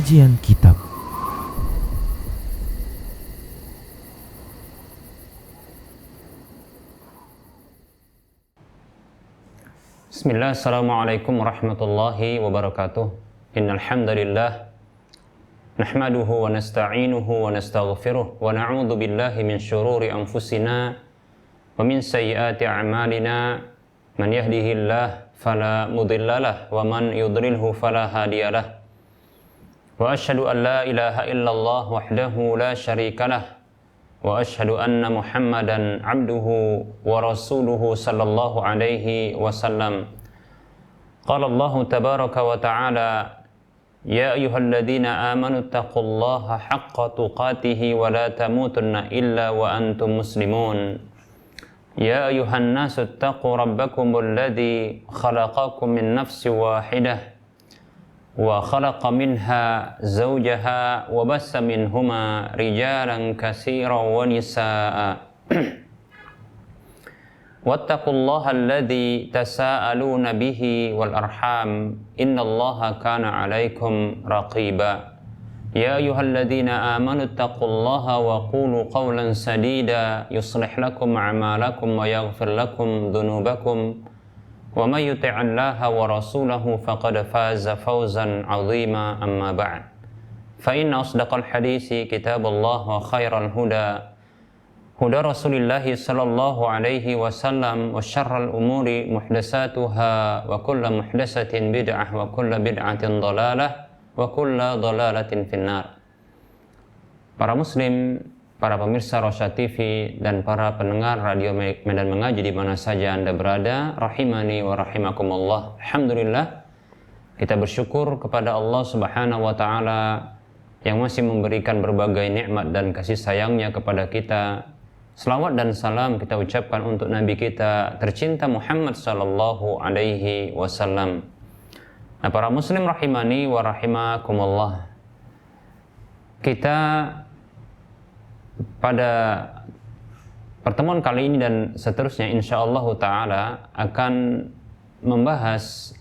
Kajian Kitab. Bismillah, assalamualaikum warahmatullahi wabarakatuh. Innal hamdalillah nahmaduhu wa nasta'inuhu wa nastaghfiruh wa na'udzu billahi min syururi anfusina wa min sayyiati a'malina. Man yahdihillahu fala mudhillalah wa man yudlilhu fala hadiyalah. Wa asyhadu an la ilaha illallah wahdahu la syarikalah wa asyhadu anna Muhammadan abduhu wa rasuluhu sallallahu alaihi wasallam. Qala Allah tabaraka wa ta'ala, ya ayyuhalladzina amanu taqullaha haqqa tuqatih wa la tamutunna illa wa antum muslimun. Ya ayyuhan nasu taqu rabbakumul ladzi khalaqakum min nafsin wahidah wa khalaqa minha zawjaha wa bassa minhuma rijalan katsiran wa nisaa'a. Wattaqullaha alladzi tasaaluna bihi wal arham innallaha kana 'alaikum raqiba. Ya ayyuhalladzina amanu taqullaha wa qulu qawlan sadida yuslih lakum a'malakum wa yaghfir lakum dhunubakum. Wa may yuti'illaha wa rasulahu faqad faza fawzan 'azima, amma ba'd. Fa inna asdaqal hadisi kitabullah wa khairal huda huda Rasulillah sallallahu alaihi wasallam wa syarral umuri muhdatsatuha wa kullu muhdatsatin bid'ah wa kullu bid'atin dhalalah wa kullu dhalalatin finnar. Para muslim, para pemirsa Rosyad TV dan para pendengar radio Medan Mengaji di mana saja Anda berada, rahimani wa rahimakumullah. Alhamdulillah, kita bersyukur kepada Allah Subhanahu wa taala yang masih memberikan berbagai nikmat dan kasih sayangnya kepada kita. Selawat dan salam kita ucapkan untuk Nabi kita tercinta Muhammad sallallahu alaihi wasallam. Nah, para muslim rahimani wa rahimakumullah. Kita pada pertemuan kali ini dan seterusnya insyaallah ta'ala akan membahas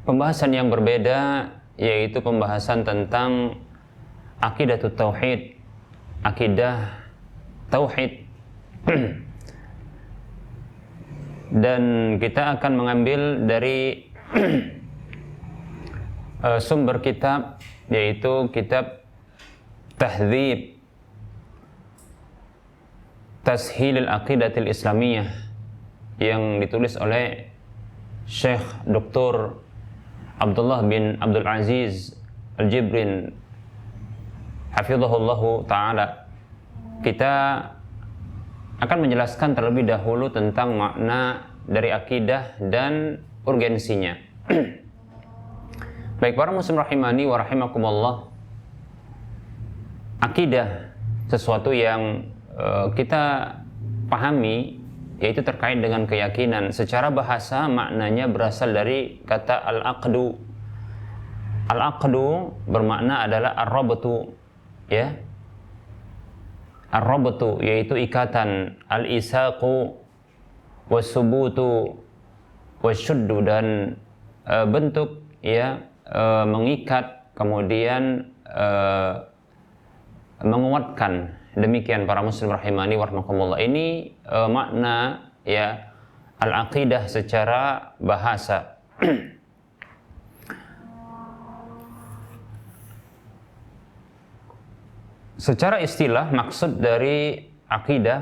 pembahasan yang berbeda, yaitu pembahasan tentang aqidatut tauhid, akidah tauhid. Dan kita akan mengambil dari sumber kitab, yaitu kitab Tahdzib Tashilil Aqidatil Islamiyah yang ditulis oleh Syekh Dr. Abdullah bin Abdul Aziz Al-Jibrin hafizahullahu ta'ala. Kita akan menjelaskan terlebih dahulu tentang makna dari akidah dan urgensinya. Baik para muslim rahimani wa rahimakumullah, akidah sesuatu yang kita pahami, yaitu terkait dengan keyakinan. Secara bahasa maknanya berasal dari kata al-aqdu. Al-aqdu bermakna adalah ar-rabtu, ya. Ar-rabtu yaitu ikatan, al-isaqu was-subutu wasyuddu, dan bentuk, ya, mengikat kemudian menguatkan. Demikian para muslim rahimani wa rahimakumullah. Ini makna, ya, al-aqidah secara bahasa. Secara istilah, maksud dari aqidah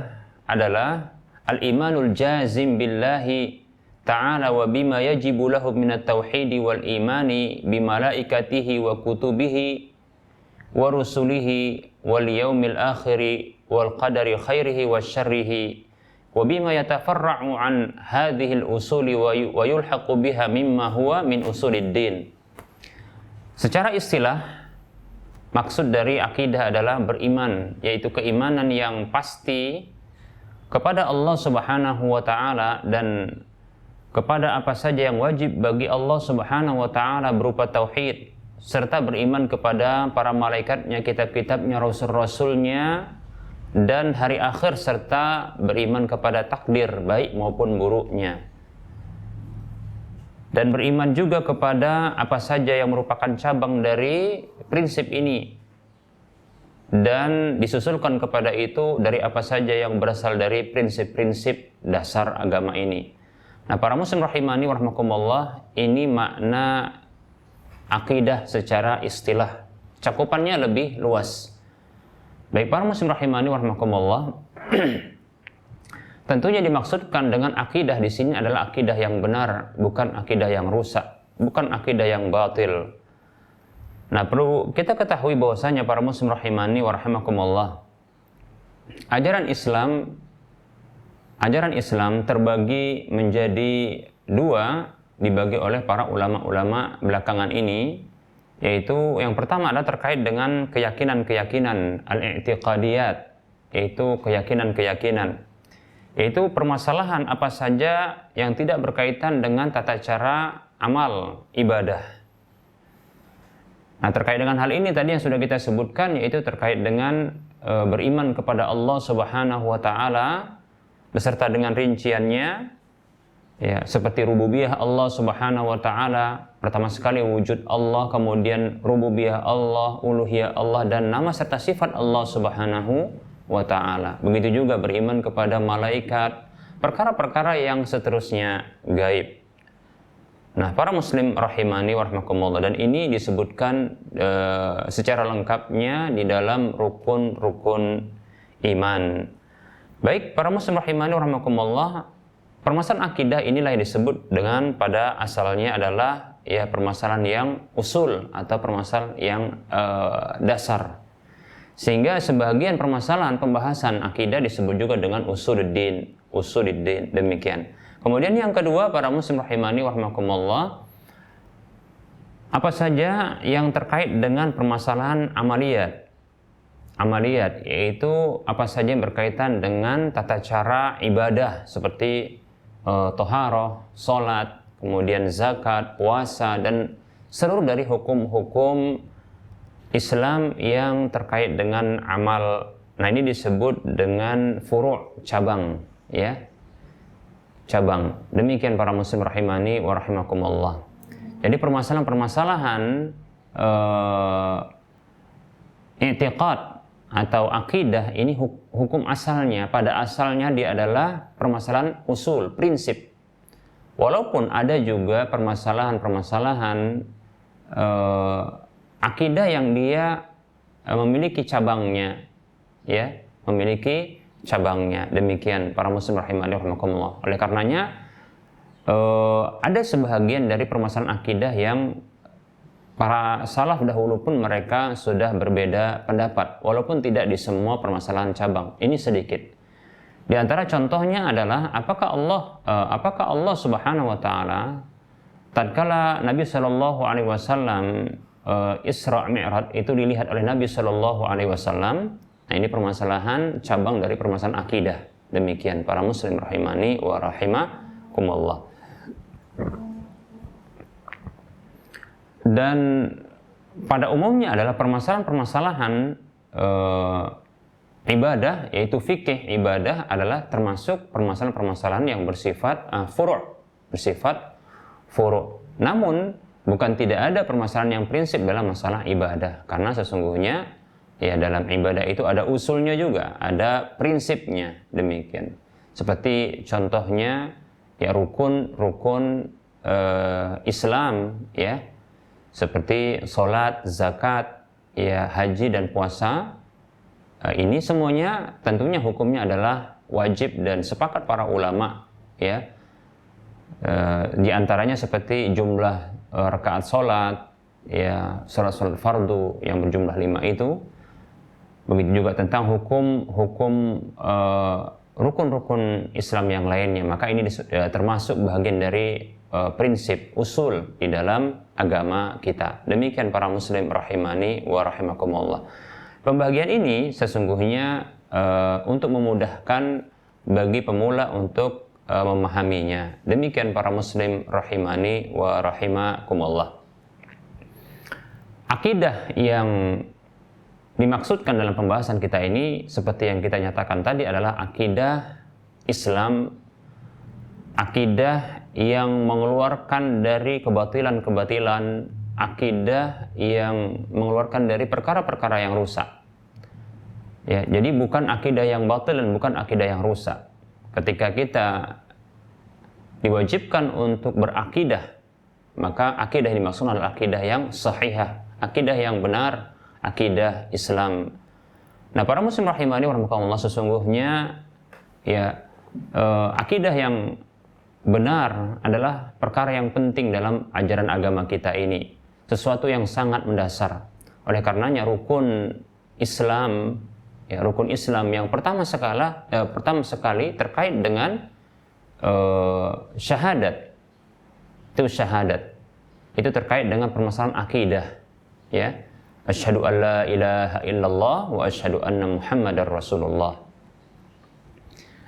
adalah al-imanul jazim billahi ta'ala wa bima yajibu lahu minat tauhidi wal imani bimalaikatihi wa kutubihi wa rusulihi wal yaumil akhiri wal qadari khairihi wa syarrihi wa bima yatafarra'u an hadhil usuli wa yulhaqu biha mimma huwa min usuliddin. Secara istilah, maksud dari akidah adalah beriman, yaitu keimanan yang pasti kepada Allah Subhanahu wa ta'ala dan kepada apa saja yang wajib bagi Allah Subhanahu wa ta'ala berupa tauhid, serta beriman kepada para malaikatnya, kitab-kitabnya, rasul-rasulnya, dan hari akhir, serta beriman kepada takdir baik maupun buruknya. dan beriman juga kepada apa saja yang merupakan cabang dari prinsip ini, dan disusulkan kepada itu dari apa saja yang berasal dari prinsip-prinsip dasar agama ini. Nah, para muslim rahimani wa rahmakumullah, ini makna akidah secara istilah. Cakupannya lebih luas. Baik para muslim rahimani wa rahmakumullah, tentunya dimaksudkan dengan akidah di sini adalah akidah yang benar, bukan akidah yang rusak, bukan akidah yang batil. Nah, perlu kita ketahui bahwasanya para muslim rahimani wa rahimakumullah, ajaran Islam terbagi menjadi dua, dibagi oleh para ulama-ulama belakangan ini, yaitu yang pertama adalah terkait dengan keyakinan-keyakinan al-i'tiqadiyat, yaitu keyakinan-keyakinan, yaitu permasalahan apa saja yang tidak berkaitan dengan tata cara amal ibadah. Nah, terkait dengan hal ini tadi yang sudah kita sebutkan, yaitu terkait dengan beriman kepada Allah Subhanahu wa taala beserta dengan rinciannya, ya, seperti rububiyah Allah Subhanahu wa taala, pertama sekali wujud Allah, kemudian rububiyah Allah, uluhiyah Allah, dan nama serta sifat Allah Subhanahu wa taala. Begitu juga beriman kepada malaikat, perkara-perkara yang seterusnya gaib. Nah, para muslim rahimani wa rahmakumullah, dan ini disebutkan secara lengkapnya di dalam rukun-rukun iman. Baik, para muslim rahimani wa rahmakumullah, permasalahan akidah inilah yang disebut dengan pada asalnya adalah ya permasalahan yang usul atau permasalahan yang dasar. Sehingga sebagian permasalahan pembahasan akidah disebut juga dengan usuluddin, demikian. Kemudian yang kedua, para muslim rahimani wa rahmakumullah, apa saja yang terkait dengan permasalahan amaliyat, yaitu apa saja yang berkaitan dengan tata cara ibadah seperti toharoh, sholat, kemudian zakat, puasa, dan seluruh dari hukum-hukum Islam yang terkait dengan amal. Nah, ini disebut dengan furu', cabang, ya, cabang. Demikian para muslim rahimani wa rahimakumullah. Jadi permasalahan-permasalahan i'tiqad atau akidah ini hukum asalnya, pada asalnya dia adalah permasalahan usul, prinsip. Walaupun ada juga permasalahan-permasalahan akidah yang dia memiliki cabangnya, ya, memiliki cabangnya. Demikian para muslim rahimani wa rahimakumullah. Oleh karenanya ada sebahagian dari permasalahan akidah yang para salaf dahulu pun mereka sudah berbeda pendapat, walaupun tidak di semua permasalahan cabang. Ini sedikit. Di antara contohnya adalah apakah Allah Subhanahu wa taala tatkala Nabi sallallahu alaihi wasallam Isra Mi'raj itu dilihat oleh Nabi sallallahu alaihi wasallam. Nah, ini permasalahan cabang dari permasalahan akidah. Demikian para muslim rahimani wa rahimakumullah. Dan pada umumnya adalah permasalahan-permasalahan ibadah, yaitu fikih ibadah adalah termasuk permasalahan-permasalahan yang bersifat furu'. Namun bukan tidak ada permasalahan yang prinsip dalam masalah ibadah, karena sesungguhnya ya dalam ibadah itu ada usulnya juga, ada prinsipnya. Demikian. Seperti contohnya ya rukun Islam, ya, seperti sholat, zakat, ya, haji dan puasa. Ini semuanya tentunya hukumnya adalah wajib dan sepakat para ulama, ya. Di antaranya seperti jumlah rakaat sholat, ya, sholat fardu yang berjumlah 5 itu. Begitu juga tentang hukum rukun-rukun Islam yang lainnya. Maka ini termasuk bagian dari prinsip usul di dalam agama kita. Demikian para muslim rahimani wa rahimakumullah. Pembagian ini sesungguhnya untuk memudahkan bagi pemula untuk memahaminya. Demikian para muslim rahimani wa rahimakumullah. Akidah yang dimaksudkan dalam pembahasan kita ini seperti yang kita nyatakan tadi adalah akidah Islam akidah yang mengeluarkan dari kebatilan-kebatilan, akidah yang mengeluarkan dari perkara-perkara yang rusak. Ya, jadi bukan akidah yang batil dan bukan akidah yang rusak. Ketika kita diwajibkan untuk berakidah, maka akidah yang dimaksud adalah akidah yang sahihah, akidah yang benar, akidah Islam. Nah, para muslim rahimani wa rahimakumullah, sesungguhnya ya akidah yang benar adalah perkara yang penting dalam ajaran agama kita ini, sesuatu yang sangat mendasar. Oleh karenanya rukun Islam, ya rukun Islam yang pertama sekali terkait dengan syahadat. Itu terkait dengan permasalahan akidah, ya. Asyhadu an la ilaha illallah wa asyhadu anna Muhammadar Rasulullah.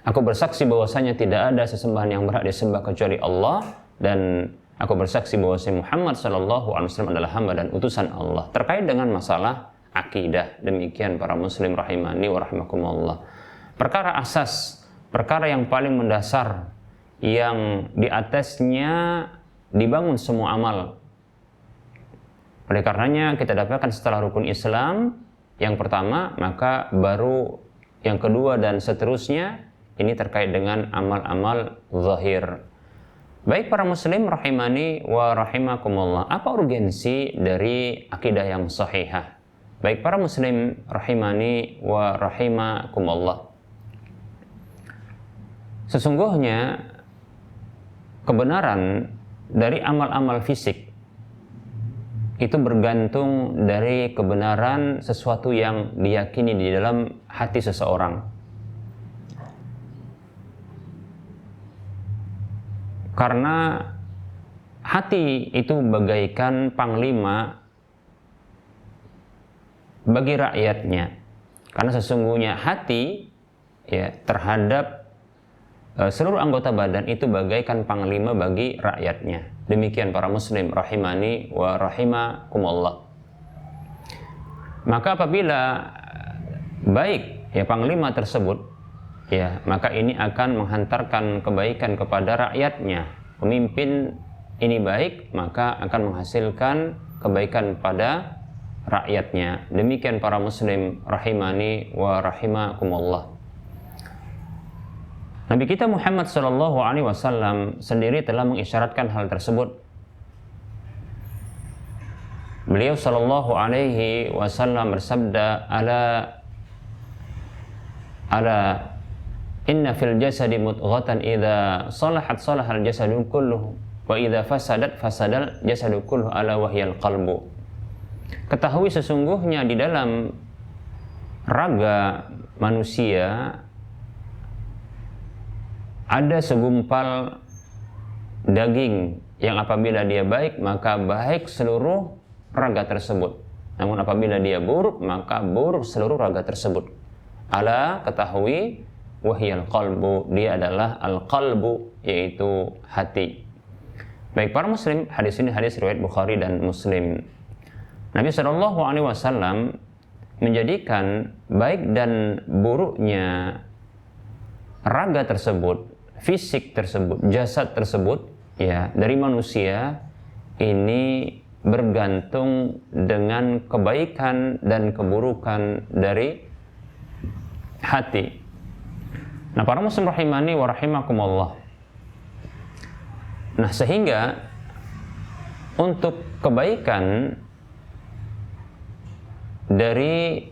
Aku bersaksi bahwasanya tidak ada sesembahan yang berhak disembah kecuali Allah, dan aku bersaksi bahwasanya Muhammad sallallahu alaihi wasallam adalah hamba dan utusan Allah. Terkait dengan masalah akidah, demikian para muslim rahimani wa rahimakumullah. Perkara asas, perkara yang paling mendasar, yang di atasnya dibangun semua amal. Oleh karenanya kita dapatkan setelah rukun Islam yang pertama, maka baru yang kedua dan seterusnya. Ini terkait dengan amal-amal zahir. Baik para muslim rahimani wa rahimakumullah, apa urgensi dari akidah yang sahihah? Baik para muslim rahimani wa rahimakumullah, sesungguhnya kebenaran dari amal-amal fisik itu bergantung dari kebenaran sesuatu yang diyakini di dalam hati seseorang. Karena hati itu bagaikan panglima bagi rakyatnya. Karena sesungguhnya hati ya terhadap seluruh anggota badan itu bagaikan panglima bagi rakyatnya. Demikian para muslim rahimani wa rahimakumullah. Maka apabila baik ya panglima tersebut, ya maka ini akan menghantarkan kebaikan kepada rakyatnya. Pemimpin ini baik, maka akan menghasilkan kebaikan pada rakyatnya. Demikian para muslim rahimani wa rahimakumullah. Nabi kita Muhammad sallallahu alaihi wasallam sendiri telah mengisyaratkan hal tersebut. Beliau sallallahu alaihi wasallam bersabda, ala inna fil jasadi mudghatan idza salahat salahal jasadu kulluhu wa idza fasadat fasadal jasadu kulluhu ala wahyal qalbu. Ketahui sesungguhnya di dalam raga manusia ada segumpal daging yang apabila dia baik maka baik seluruh raga tersebut, namun apabila dia buruk maka buruk seluruh raga tersebut. Ala, ketahui, wahyal qalbu, dia adalah al-qalbu, yaitu hati. Baik para muslim, hadis ini hadis riwayat Bukhari dan Muslim. Nabi sallallahu alaihi wasallam menjadikan baik dan buruknya raga tersebut, fisik tersebut, jasad tersebut ya dari manusia ini bergantung dengan kebaikan dan keburukan dari hati. Nah, para muslim rahimani wa rahimakumullah. Nah, sehingga untuk kebaikan dari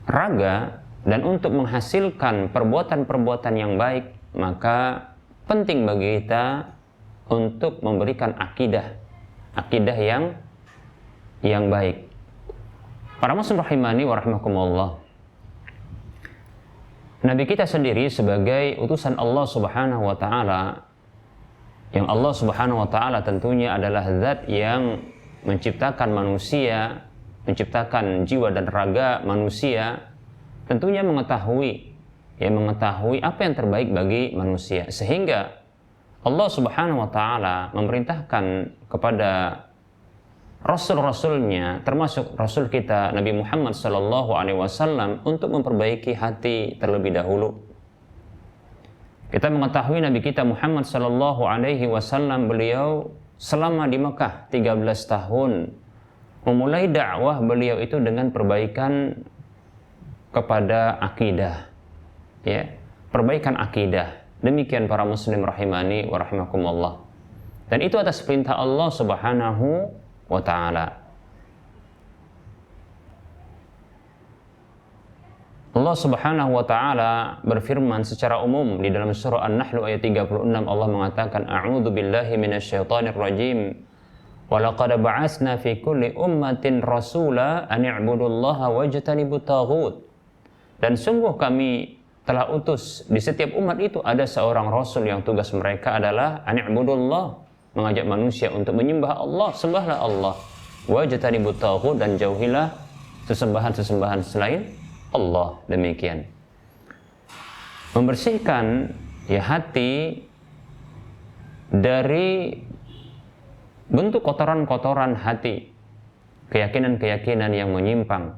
raga dan untuk menghasilkan perbuatan-perbuatan yang baik, maka penting bagi kita untuk memberikan akidah yang baik. Para muslim rahimani wa rahimakumullah. Nabi kita sendiri sebagai utusan Allah Subhanahu wa taala, yang Allah Subhanahu wa taala tentunya adalah zat yang menciptakan manusia, menciptakan jiwa dan raga manusia, tentunya mengetahui apa yang terbaik bagi manusia, sehingga Allah Subhanahu wa taala memerintahkan kepada Rasul-Rasulnya, termasuk Rasul kita Nabi Muhammad sallallahu alaihi wasallam, untuk memperbaiki hati terlebih dahulu. Kita mengetahui Nabi kita Muhammad sallallahu alaihi wasallam, beliau selama di Mekah 13 tahun memulai dakwah beliau itu dengan perbaikan kepada akidah, ya, perbaikan akidah. Demikian para muslim rahimani wa rahimakumullah. Dan itu atas perintah Allah Subhanahu wa taala. Allah Subhanahu wa taala berfirman secara umum di dalam surah An-Nahl ayat 36, Allah mengatakan, A'udzu billahi minasyaitonir rajim. Wa laqad ba'atsna fi kulli ummatin rasula an i'budullaha wajtanibut taghut. Dan sungguh kami telah utus di setiap umat itu ada seorang rasul yang tugas mereka adalah an i'budullah, mengajak manusia untuk menyembah Allah, sembahlah Allah. Wajtanibut taghut, dan jauhilah sesembahan-sesembahan selain Allah. Demikian membersihkan ya hati dari bentuk kotoran-kotoran hati, keyakinan-keyakinan yang menyimpang,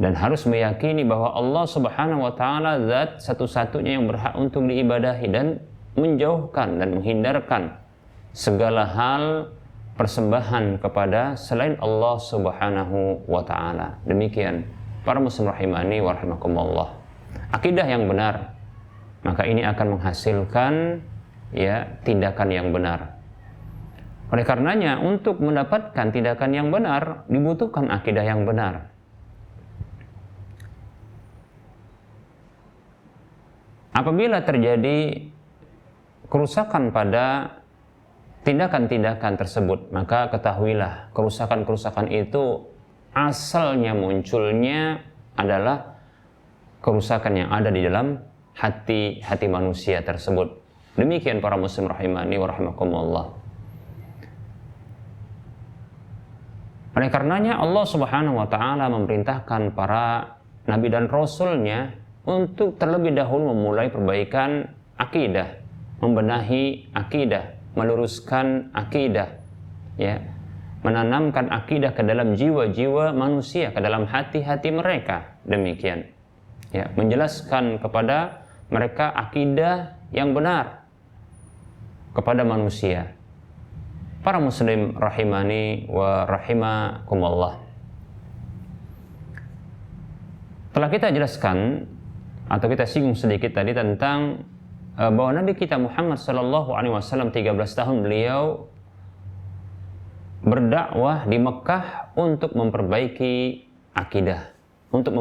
dan harus meyakini bahwa Allah Subhanahu wa taala zat satu-satunya yang berhak untuk diibadahi, dan menjauhkan dan menghindarkan segala hal persembahan kepada selain Allah Subhanahu wa taala. Demikian para muslim rahimani wa rahimakumullah. Akidah yang benar, maka ini akan menghasilkan ya tindakan yang benar. Oleh karenanya, untuk mendapatkan tindakan yang benar dibutuhkan akidah yang benar. Apabila terjadi kerusakan pada tindakan-tindakan tersebut, maka ketahuilah kerusakan-kerusakan itu asalnya munculnya adalah kerusakan yang ada di dalam hati manusia tersebut. Demikian para muslim rahimani wa rahimakumullah. Oleh karenanya Allah Subhanahu wa taala memerintahkan para nabi dan rasulnya untuk terlebih dahulu memulai perbaikan akidah, membenahi akidah, meluruskan akidah, ya, menanamkan akidah ke dalam jiwa-jiwa manusia, ke dalam hati-hati mereka. Demikian, ya, menjelaskan kepada mereka akidah yang benar kepada manusia. Para muslim rahimani wa rahimakumullah. Telah kita jelaskan atau kita singgung sedikit tadi tentang bahwa Nabi kita Muhammad sallallahu alaihi wasallam 13 tahun beliau berdakwah di Mekah untuk memperbaiki akidah, untuk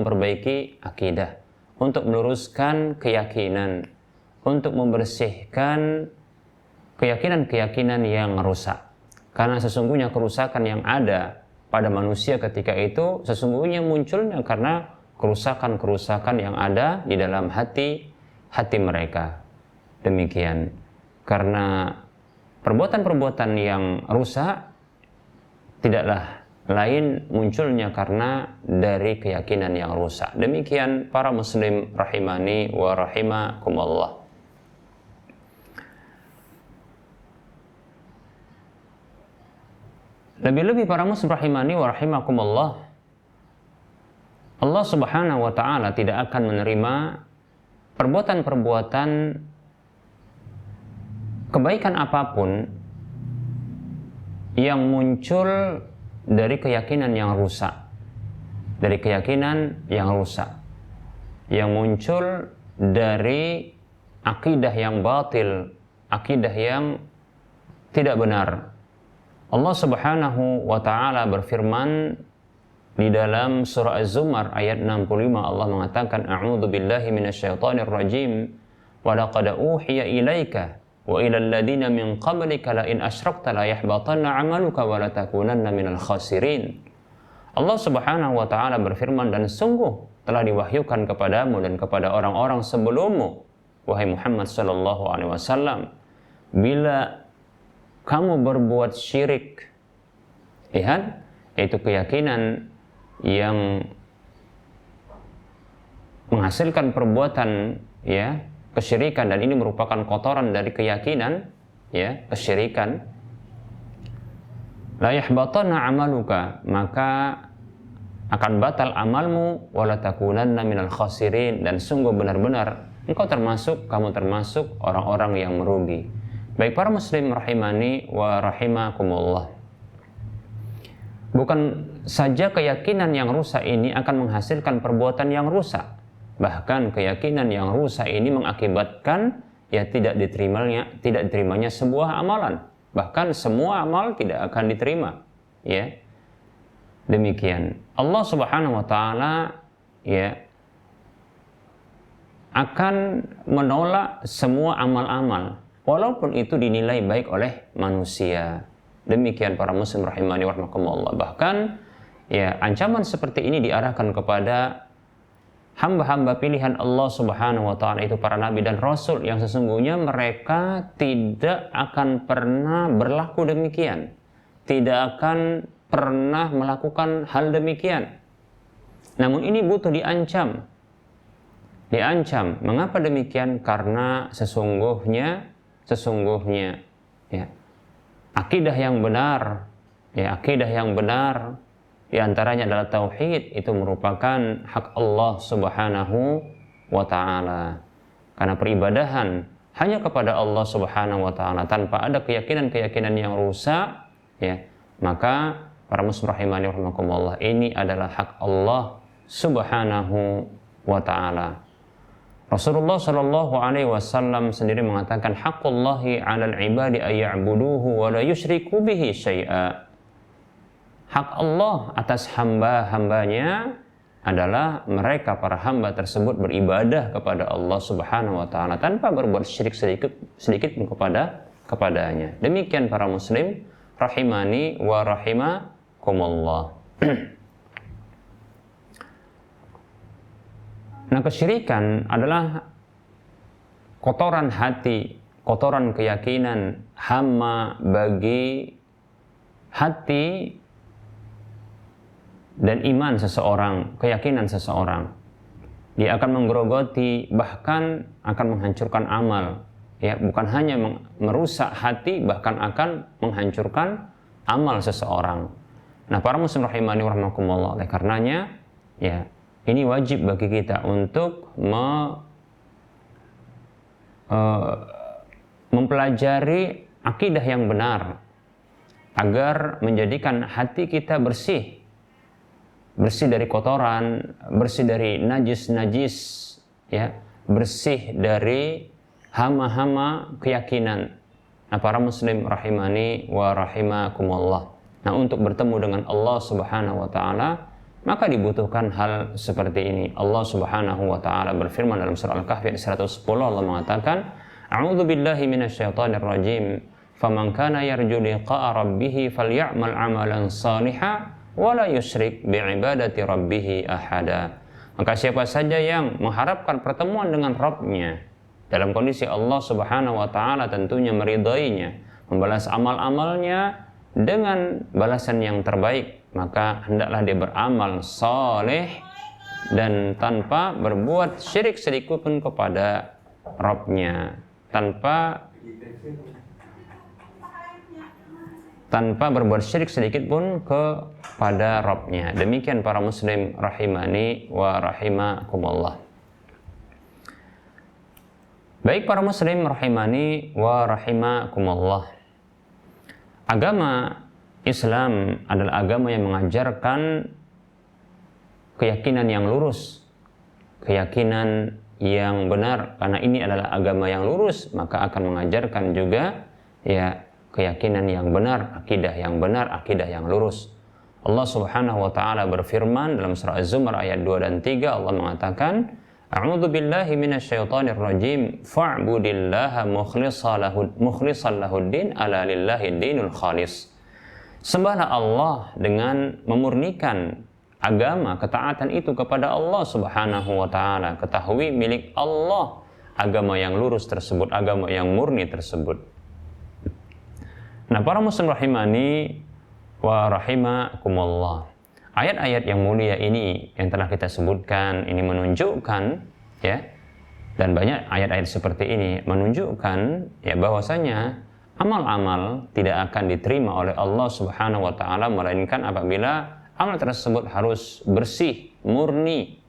meluruskan keyakinan, untuk membersihkan keyakinan-keyakinan yang rusak. Karena sesungguhnya kerusakan yang ada pada manusia ketika itu sesungguhnya munculnya karena kerusakan-kerusakan yang ada di dalam hati mereka. Demikian, karena perbuatan-perbuatan yang rusak tidaklah lain munculnya karena dari keyakinan yang rusak. Demikian para muslim rahimani wa rahimakumullah. Lebih-lebih para muslim rahimani wa rahimakumullah, Allah Subhanahu wa taala tidak akan menerima perbuatan-perbuatan kebaikan apapun yang muncul dari keyakinan yang rusak, yang muncul dari akidah yang batil, akidah yang tidak benar. Allah Subhanahu wa taala berfirman di dalam surah Az-Zumar ayat 65, Allah mengatakan, A'udzu billahi minasyaitonir rajim, wa laqad uhiya ilaika wa ilal ladina min qablika la in asyrakta la yahbatanna 'amaluka wa la takunanna minal khasirin. Allah Subhanahu wa taala berfirman, dan sungguh telah diwahyukan kepadamu dan kepada orang-orang sebelummu, wahai Muhammad sallallahu alaihi wasallam, bila kamu berbuat syirik, lihat, yaitu keyakinan yang menghasilkan perbuatan ya kesyirikan, dan ini merupakan kotoran dari keyakinan ya kesyirikan, la yahbatanna amaluka, maka akan batal amalmu, wala takunanna minal khasirin, dan sungguh benar-benar kamu termasuk orang-orang yang merugi. Baik para muslim rahimani wa rahimakumullah. Bukan saja keyakinan yang rusak ini akan menghasilkan perbuatan yang rusak. Bahkan keyakinan yang rusak ini mengakibatkan tidak diterimanya sebuah amalan. Bahkan semua amal tidak akan diterima. Ya. Demikian. Allah Subhanahu wa taala akan menolak semua amal-amal walaupun itu dinilai baik oleh manusia. Demikian para muslim rahimani wa rahimakumullah. Bahkan ancaman seperti ini diarahkan kepada hamba-hamba pilihan Allah Subhanahu wa taala, itu para nabi dan rasul, yang sesungguhnya mereka tidak akan pernah berlaku demikian. Tidak akan pernah melakukan hal demikian. Namun ini butuh diancam. Mengapa demikian? Karena sesungguhnya akidah yang benar di antaranya adalah tauhid, itu merupakan hak Allah Subhanahu wa taala. Karena peribadahan hanya kepada Allah Subhanahu wa taala tanpa ada keyakinan-keyakinan yang rusak, maka para muslim rahimani wa rahimakumullah, ini adalah hak Allah Subhanahu wa taala. Rasulullah Shallallahu Alaihi Wasallam sendiri mengatakan, "Haqqullahi 'alal ibadi ayya'buduhu wa la yusyriku bihi syai'a." Hak Allah atas hamba-hambanya adalah mereka para hamba tersebut beribadah kepada Allah Subhanahu wa taala tanpa berbuat syirik sedikit pun kepadanya. Demikian para muslim rahimani wa rahimakumullah. Nah, kesyirikan adalah kotoran hati, kotoran keyakinan, hama bagi hati dan iman seseorang, keyakinan seseorang. Dia akan menggerogoti, bahkan akan menghancurkan amal. Bukan hanya merusak hati, bahkan akan menghancurkan amal seseorang. Nah, para muslim rahimani wa rahimakumullah, oleh karenanya ini wajib bagi kita untuk mempelajari akidah yang benar agar menjadikan hati kita bersih dari kotoran, bersih dari najis, bersih dari hama-hama keyakinan. Nah, para muslim rahimani wa rahimakumullah. Nah, untuk bertemu dengan Allah Subhanahu wa taala, maka dibutuhkan hal seperti ini. Allah Subhanahu wa taala berfirman dalam surah Al-Kahfi ayat 110, Allah mengatakan, "A'udzu billahi minasyaitonir rajim. Faman kana yarju liqa'a rabbih faly'amal 'amalan shalihan wa la yusyrik bi'ibadati rabbih ahada." Maka siapa saja yang mengharapkan pertemuan dengan Rabb-nya dalam kondisi Allah Subhanahu wa taala tentunya meridainya, membalas amal-amalnya dengan balasan yang terbaik, maka hendaklah dia beramal saleh dan tanpa berbuat syirik sedikit pun kepada Rabb-nya, tanpa berbuat syirik sedikit pun kepada Rabb-nya. Demikian para muslim rahimani wa rahimakumullah. Baik para muslim rahimani wa rahimakumullah. Agama Islam adalah agama yang mengajarkan keyakinan yang lurus, keyakinan yang benar. Karena ini adalah agama yang lurus, maka akan mengajarkan juga keyakinan yang benar, akidah yang lurus. Allah Subhanahu wa taala berfirman dalam surah Az-Zumar ayat 2 dan 3, Allah mengatakan, "A'udzu billahi minasyaitonir rajim, fa'budillaha mukhlishan lahud-din, ala lillahi dinul khalis." Sembahlah Allah dengan memurnikan agama, ketaatan itu kepada Allah Subhanahu wa taala. Ketahui milik Allah agama yang lurus tersebut, agama yang murni tersebut. Nah, para muslim rahimani wa rahimakumullah. Ayat-ayat yang mulia ini yang telah kita sebutkan ini menunjukkan dan banyak ayat-ayat seperti ini menunjukkan bahwasanya amal-amal tidak akan diterima oleh Allah Subhanahu wa taala melainkan apabila amal tersebut harus bersih, murni,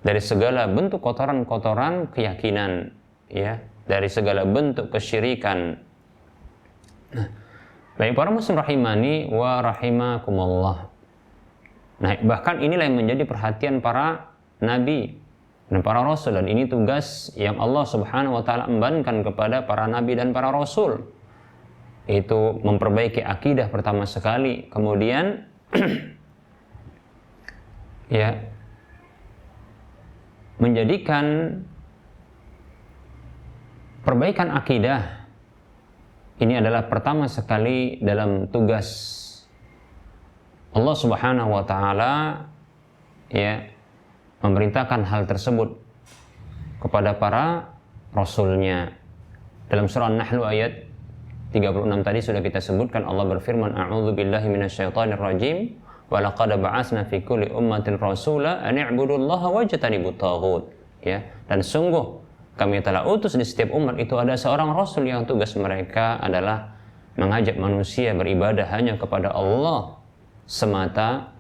dari segala bentuk kotoran-kotoran keyakinan, ya, dari segala bentuk kesyirikan. Nah, baik para muslim rahimani wa rahimakumullah. Nah, bahkan inilah yang menjadi perhatian para nabi dan para rasul, dan ini tugas yang Allah Subhanahu wa taala embankan kepada para nabi dan para rasul, yaitu memperbaiki akidah pertama sekali, kemudian ya, menjadikan perbaikan akidah ini adalah pertama sekali dalam tugas Allah Subhanahu wa taala, ya, memerintahkan hal tersebut kepada para rasulnya. Dalam surah An-Nahl ayat 36 tadi sudah kita sebutkan, Allah berfirman, a'udzu billahi minasyaitonir rajim, wa laqad ba'atsna fi kulli ummatin rasula an i'budullaha wajtanibut taghut. Ya, dan sungguh kami telah utus di setiap umat itu ada seorang rasul yang tugas mereka adalah mengajak manusia beribadah hanya kepada Allah semata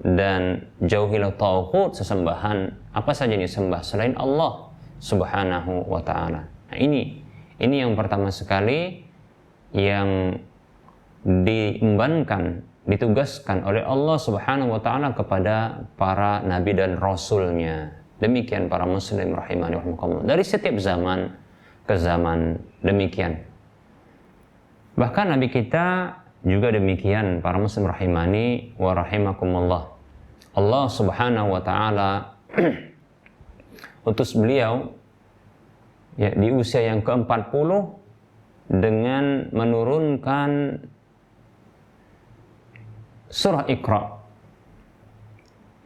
dan jauhilah taghut, sesembahan apa saja yang disembah selain Allah Subhanahu wa taala. Nah, ini yang pertama sekali yang diembankan, ditugaskan oleh Allah Subhanahu wa taala kepada para nabi dan rasulnya. Demikian para muslim rahimani rahimakumullah, dari setiap zaman ke zaman demikian. Bahkan nabi kita juga demikian para muslim rahimani wa rahimakumullah. Allah Subhanahu wa taala utus beliau, ya, di usia yang ke-40 dengan menurunkan surah Iqra,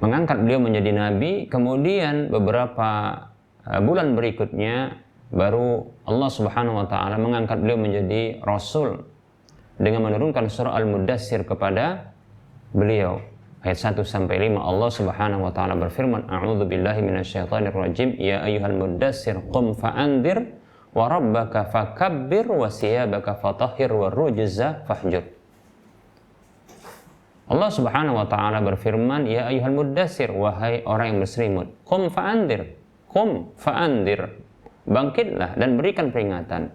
mengangkat beliau menjadi nabi. Kemudian beberapa bulan berikutnya baru Allah Subhanahu wa taala mengangkat beliau menjadi rasul dengan menurunkan surah Al-Mudaththir kepada beliau. Ayat 1 sampai 5 Allah Subhanahu wa taala berfirman, a'udzu billahi minasyaitonir rajim, ya ayyuhal mudaththir qum fa'andzir wa rabbaka fakabbir wa siyabaka fatahhir wa rujza fahjur. Allah Subhanahu wa taala berfirman, ya ayyuhal mudaththir, wahai orang yang berselimut, qum fa'andzir, qum fa'andzir, bangkitlah dan berikan peringatan.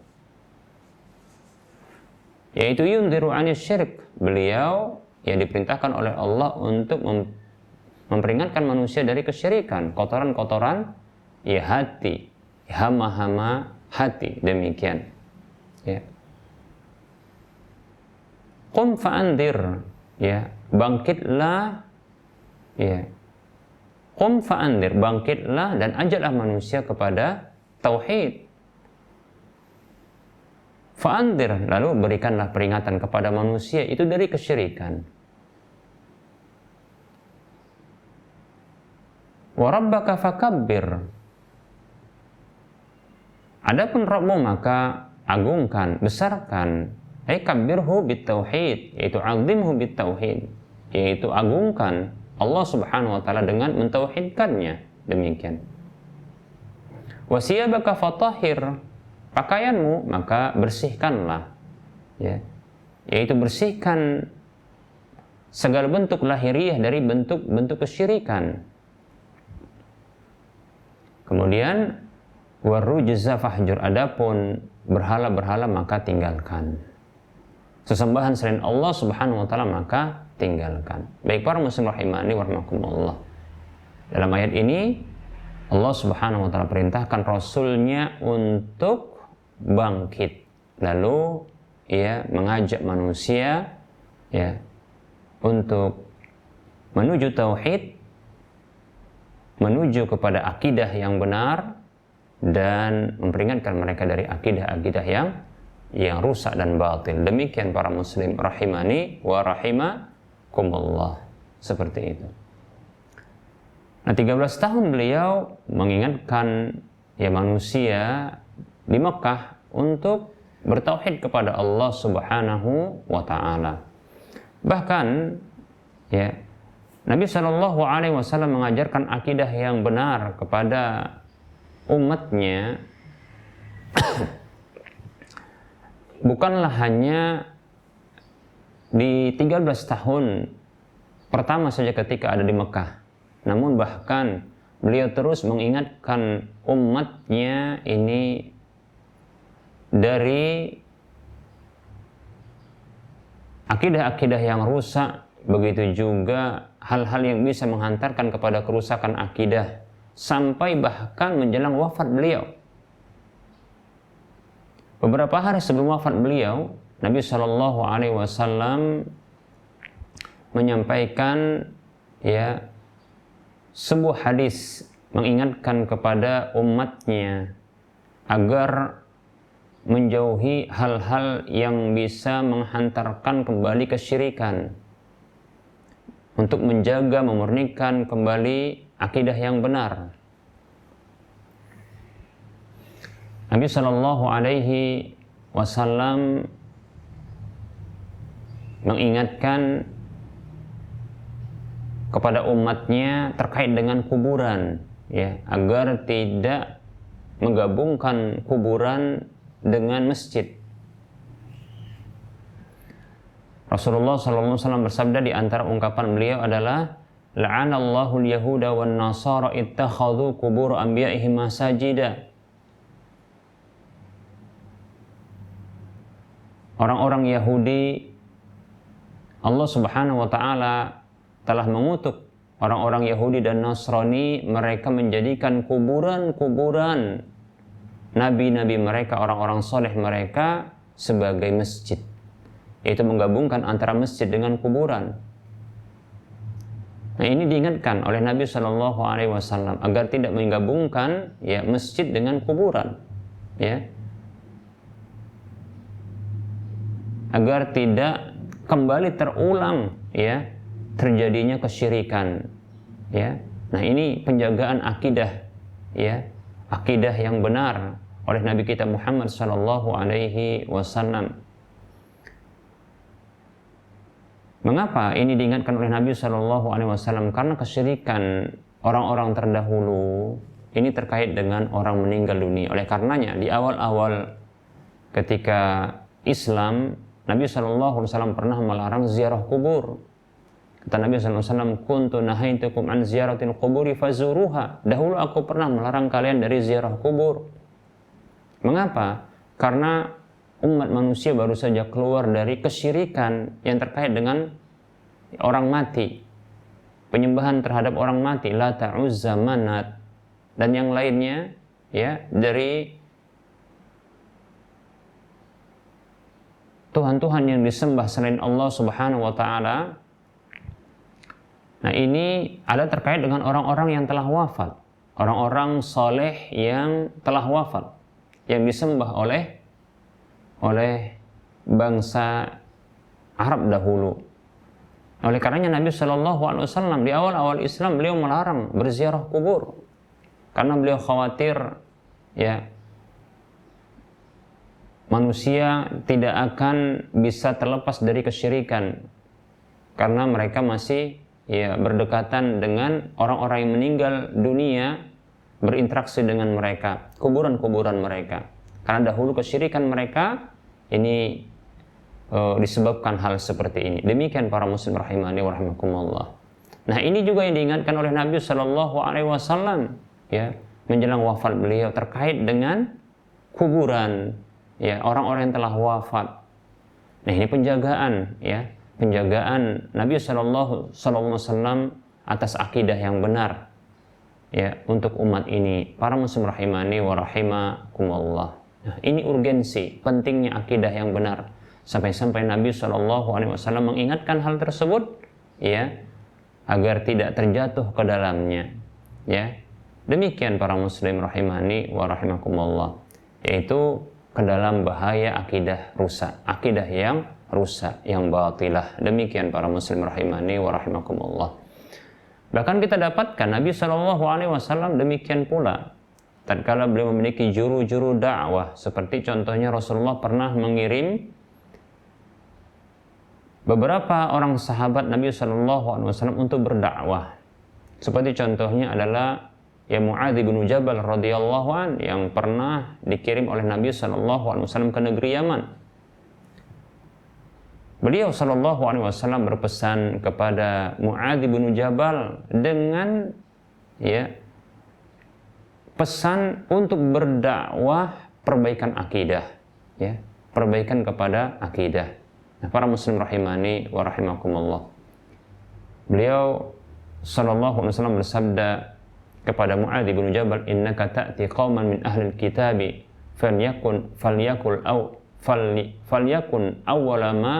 Yaitu yundziru 'anil syirik. Beliau yang diperintahkan oleh Allah untuk memperingatkan manusia dari kesyirikan, kotoran-kotoran ya hati, hama-hama hati, demikian. Ya. Qum fa'andzir, ya, bangkitlah, ya. Qum fa'andzir, bangkitlah dan ajaklah manusia kepada tauhid. Fa'andzir, lalu berikanlah peringatan kepada manusia itu dari kesyirikan. Wa rabbaka fakabbir, adapun Rabbmu maka agungkan, besarkan. Kabbirhu bitauhid, yaitu azimhu bitauhid, yaitu agungkan Allah Subhanahu wa taala dengan mentauhidkannya, demikian. Wa siyabaka fatahhir, pakaianmu maka bersihkanlah, ya, yaitu bersihkan segala bentuk lahiriah dari bentuk-bentuk kesyirikan. Kemudian warujza fahjur, adapun berhala-berhala maka tinggalkan. Sesembahan selain Allah Subhanahu wa taala maka tinggalkan. Baik para muslim rahimani wa rahimakumullah. Dalam ayat ini Allah Subhanahu wa taala perintahkan rasulnya untuk bangkit, lalu ya mengajak manusia ya untuk menuju tauhid, menuju kepada akidah yang benar, dan memperingatkan mereka dari akidah-akidah yang rusak dan batil. Demikian para muslim rahimani wa rahimakumullah, seperti itu. Nah, 13 tahun beliau mengingatkan ya manusia di Mekah untuk bertauhid kepada Allah Subhanahu wa taala. Bahkan ya Nabi Shallallahu Alaihi Wasallam mengajarkan akidah yang benar kepada umatnya, bukanlah hanya di 13 tahun pertama saja ketika ada di Mekah, namun bahkan beliau terus mengingatkan umatnya ini dari akidah-akidah yang rusak, begitu juga hal-hal yang bisa menghantarkan kepada kerusakan akidah, sampai bahkan menjelang wafat beliau. Beberapa hari sebelum wafat beliau, Nabi Shallallahu Alaihi Wasallam menyampaikan sebuah hadis mengingatkan kepada umatnya agar menjauhi hal-hal yang bisa menghantarkan kembali kesyirikan, untuk menjaga, memurnikan kembali akidah yang benar. Nabi Shallallahu Alaihi Wasallam mengingatkan kepada umatnya terkait dengan kuburan, agar tidak menggabungkan kuburan dengan masjid. Rasulullah SAW bersabda, di antara ungkapan beliau adalah, la'anallahu al-yahuda wan nasara ittakhadhu qubur anbiya'ihim masajida. Orang-orang Yahudi, Allah Subhanahu wa taala telah mengutuk orang-orang Yahudi dan Nasrani, mereka menjadikan kuburan-kuburan nabi-nabi mereka, orang-orang soleh mereka sebagai masjid. Yaitu menggabungkan antara masjid dengan kuburan. Nah, ini diingatkan oleh Nabi Shallallahu Alaihi Wasallam agar tidak menggabungkan masjid dengan kuburan, agar tidak kembali terulang terjadinya kesyirikan. Nah, ini penjagaan akidah, akidah yang benar oleh Nabi kita Muhammad Sallallahu Alaihi Wasallam. Mengapa ini diingatkan oleh Nabi Sallallahu Alaihi Wasallam? Karena kesyirikan orang-orang terdahulu ini terkait dengan orang meninggal dunia. Oleh karenanya di awal-awal ketika Islam, Nabi Sallallahu Alaihi Wasallam pernah melarang ziarah kubur. Kata Nabi SAW, kuntu nahaitukum an ziyaratil quburi fazuruha. Dahulu aku pernah melarang kalian dari ziarah kubur. Mengapa? Karena umat manusia baru saja keluar dari kesyirikan yang terkait dengan orang mati, penyembahan terhadap orang mati, Lata, Uzza, Manat, dan yang lainnya, dari Tuhan-Tuhan yang disembah selain Allah Subhanahu wa taala. Nah, ini ada terkait dengan orang-orang yang telah wafat, orang-orang soleh yang telah wafat, yang disembah oleh bangsa Arab dahulu. Oleh karenanya Nabi Shallallahu Alaihi Wasallam di awal-awal Islam beliau melarang berziarah kubur, karena beliau khawatir manusia tidak akan bisa terlepas dari kesyirikan, karena mereka masih berdekatan dengan orang-orang yang meninggal dunia, berinteraksi dengan mereka, kuburan-kuburan mereka. Karena dahulu kesyirikan mereka ini disebabkan hal seperti ini. Demikian para muslim rahimani wa rahimakumullah. Nah, ini juga yang diingatkan oleh Nabi Shallallahu Alaihi Wasallam menjelang wafat beliau terkait dengan kuburan, orang-orang yang telah wafat. Nah, ini penjagaan, penjagaan Nabi Shallallahu Alaihi Wasallam atas akidah yang benar, untuk umat ini. Para muslim rahimani wa rahimakumullah. Nah, ini urgensi, pentingnya akidah yang benar. Sampai-sampai Nabi Shallallahu Alaihi Wasallam mengingatkan hal tersebut, agar tidak terjatuh ke dalamnya. Demikian para muslim rahimani wa rahimakumullah, yaitu ke dalam bahaya akidah rusak, akidah yang rusak, yang batilah. Demikian para muslim rahimani wa rahimakumullah. Bahkan kita dapatkan Nabi Shallallahu Alaihi Wasallam demikian pula tatkala beliau memiliki juru-juru dakwah, seperti contohnya Rasulullah pernah mengirim beberapa orang sahabat Nabi Shallallahu Alaihi Wasallam untuk berdakwah. Seperti contohnya adalah Mu'adz bin Jabal radhiyallahu an, yang pernah dikirim oleh Nabi Shallallahu Alaihi Wasallam ke negeri Yaman. Beliau Shallallahu Alaihi Wasallam berpesan kepada Mu'adz bin Jabal dengan pesan untuk berdakwah perbaikan akidah, ya, perbaikan kepada akidah. Nah, para muslim rahimani wa rahimakumullah. Beliau sallallahu alaihi wasallam bersabda kepada Mu'adz bin Jabal, innaka ta'ti qauman min ahli kitabi falyakun awwala ma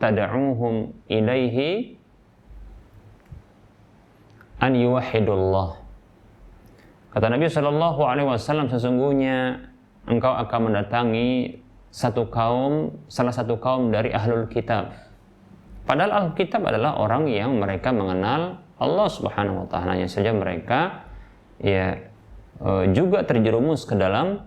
tad'uuhum ilaihi an yuwahhidullah. Kata Nabi sallallahu alaihi wasallam, sesungguhnya engkau akan mendatangi salah satu kaum dari ahlul kitab. Padahal ahlul kitab adalah orang yang mereka mengenal Allah Subhanahu wa taala, hanya saja mereka juga terjerumus ke dalam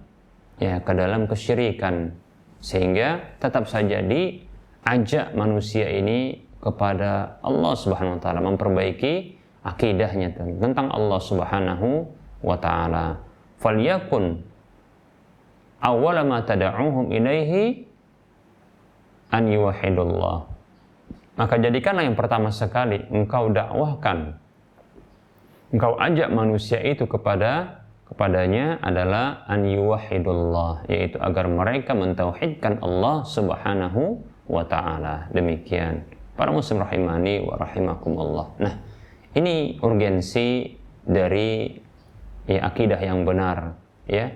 kesyirikan, sehingga tetap saja diajak manusia ini kepada Allah Subhanahu wa taala, memperbaiki akidahnya tentang Allah Subhanahu wa taala. Falyakun awwala ma tad'uuhum ilaihi an yuwahhidullah. Maka jadikanlah yang pertama sekali engkau dakwahkan, engkau ajak manusia itu kepadanya adalah an yuwahhidullah, yaitu agar mereka mentauhidkan Allah Subhanahu wa taala. Demikian para muslim rahimani wa rahimakumullah. Nah, ini urgensi dari akidah yang benar, ya.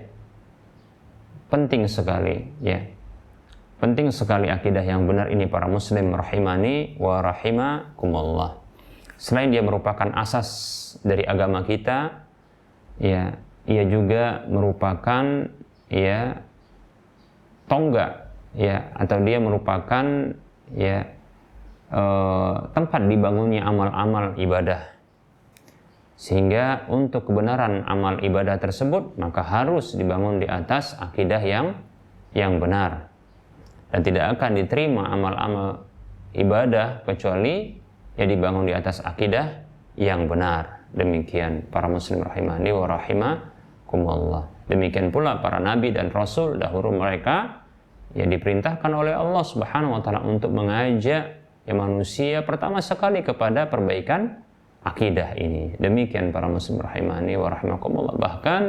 Penting sekali, ya. Penting sekali akidah yang benar ini para muslim rahimani wa rahimakumullah. Selain dia merupakan asas dari agama kita, ya, ia juga merupakan tonggak, ya, atau dia merupakan tempat dibangunnya amal-amal ibadah. Sehingga untuk kebenaran amal ibadah tersebut maka harus dibangun di atas akidah yang benar. Dan tidak akan diterima amal-amal ibadah kecuali dibangun di atas akidah yang benar. Demikian para muslim rahimani wa rahimakumullah. Demikian pula para nabi dan rasul dahulu, mereka diperintahkan oleh Allah Subhanahu wa taala untuk mengajak manusia pertama sekali kepada perbaikan akidah ini. Demikian para muslim rahimani wa rahimakumullah. Bahkan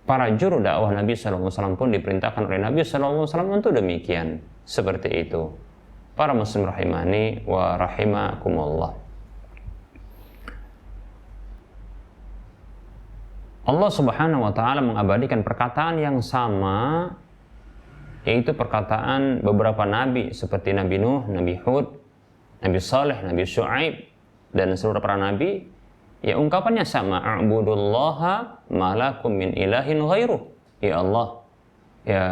para juru dakwah Nabi sallallahu alaihi wasallam pun diperintahkan oleh Nabi sallallahu alaihi wasallam untuk demikian, seperti itu. Para muslim rahimani wa rahimakumullah. Allah Subhanahu wa taala mengabadikan perkataan yang sama, yaitu perkataan beberapa nabi seperti Nabi Nuh, Nabi Hud, Nabi Saleh, Nabi Syuaib, dan seluruh para nabi. Ungkapannya sama, a'budullaha ma lakum min ilahin ghairuh. Ya Allah, ya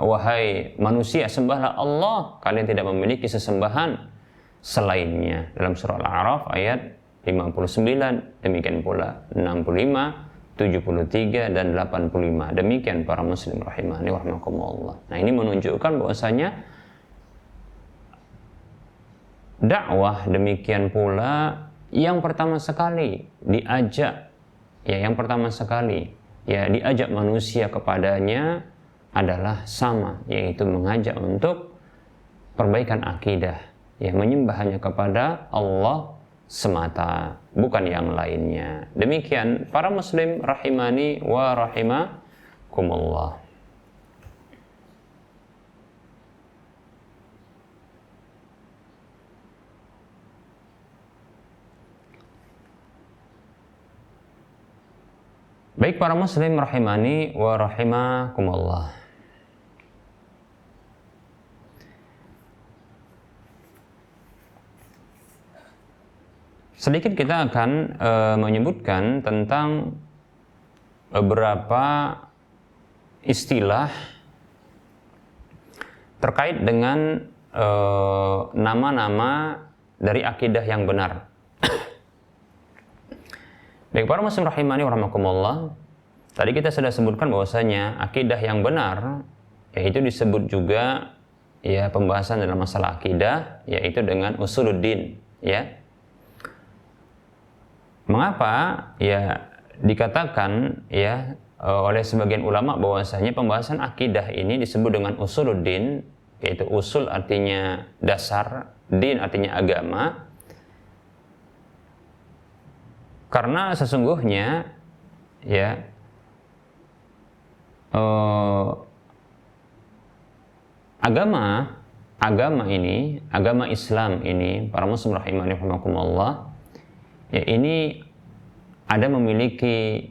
wahai manusia, sembahlah Allah, kalian tidak memiliki sesembahan selainnya. Dalam surah Al-A'raf ayat 59, demikian pula 65, 73 dan 85. Demikian para muslim rahimani wa rahimakumullah. Nah, ini menunjukkan bahwasanya dakwah demikian pula yang pertama sekali diajak diajak manusia kepadanya adalah sama, yaitu mengajak untuk perbaikan akidah, menyembah hanya kepada Allah semata, bukan yang lainnya. Demikian para muslim rahimani wa rahimakumullah. Baik para muslim rahimani wa rahimakumullah. Sedikit kita akan menyebutkan tentang beberapa istilah terkait dengan nama-nama dari akidah yang benar. Baik para muslim rahimani wa rahimakumullah, tadi kita sudah sebutkan bahwasanya akidah yang benar yaitu disebut juga pembahasan dalam masalah akidah, yaitu dengan usuluddin, ya. Mengapa dikatakan oleh sebagian ulama bahwasanya pembahasan akidah ini disebut dengan usuluddin, yaitu usul artinya dasar, din artinya agama. Karena sesungguhnya ya agama Islam ini, para muslim rahimani rahimakumullah, ya ini ada memiliki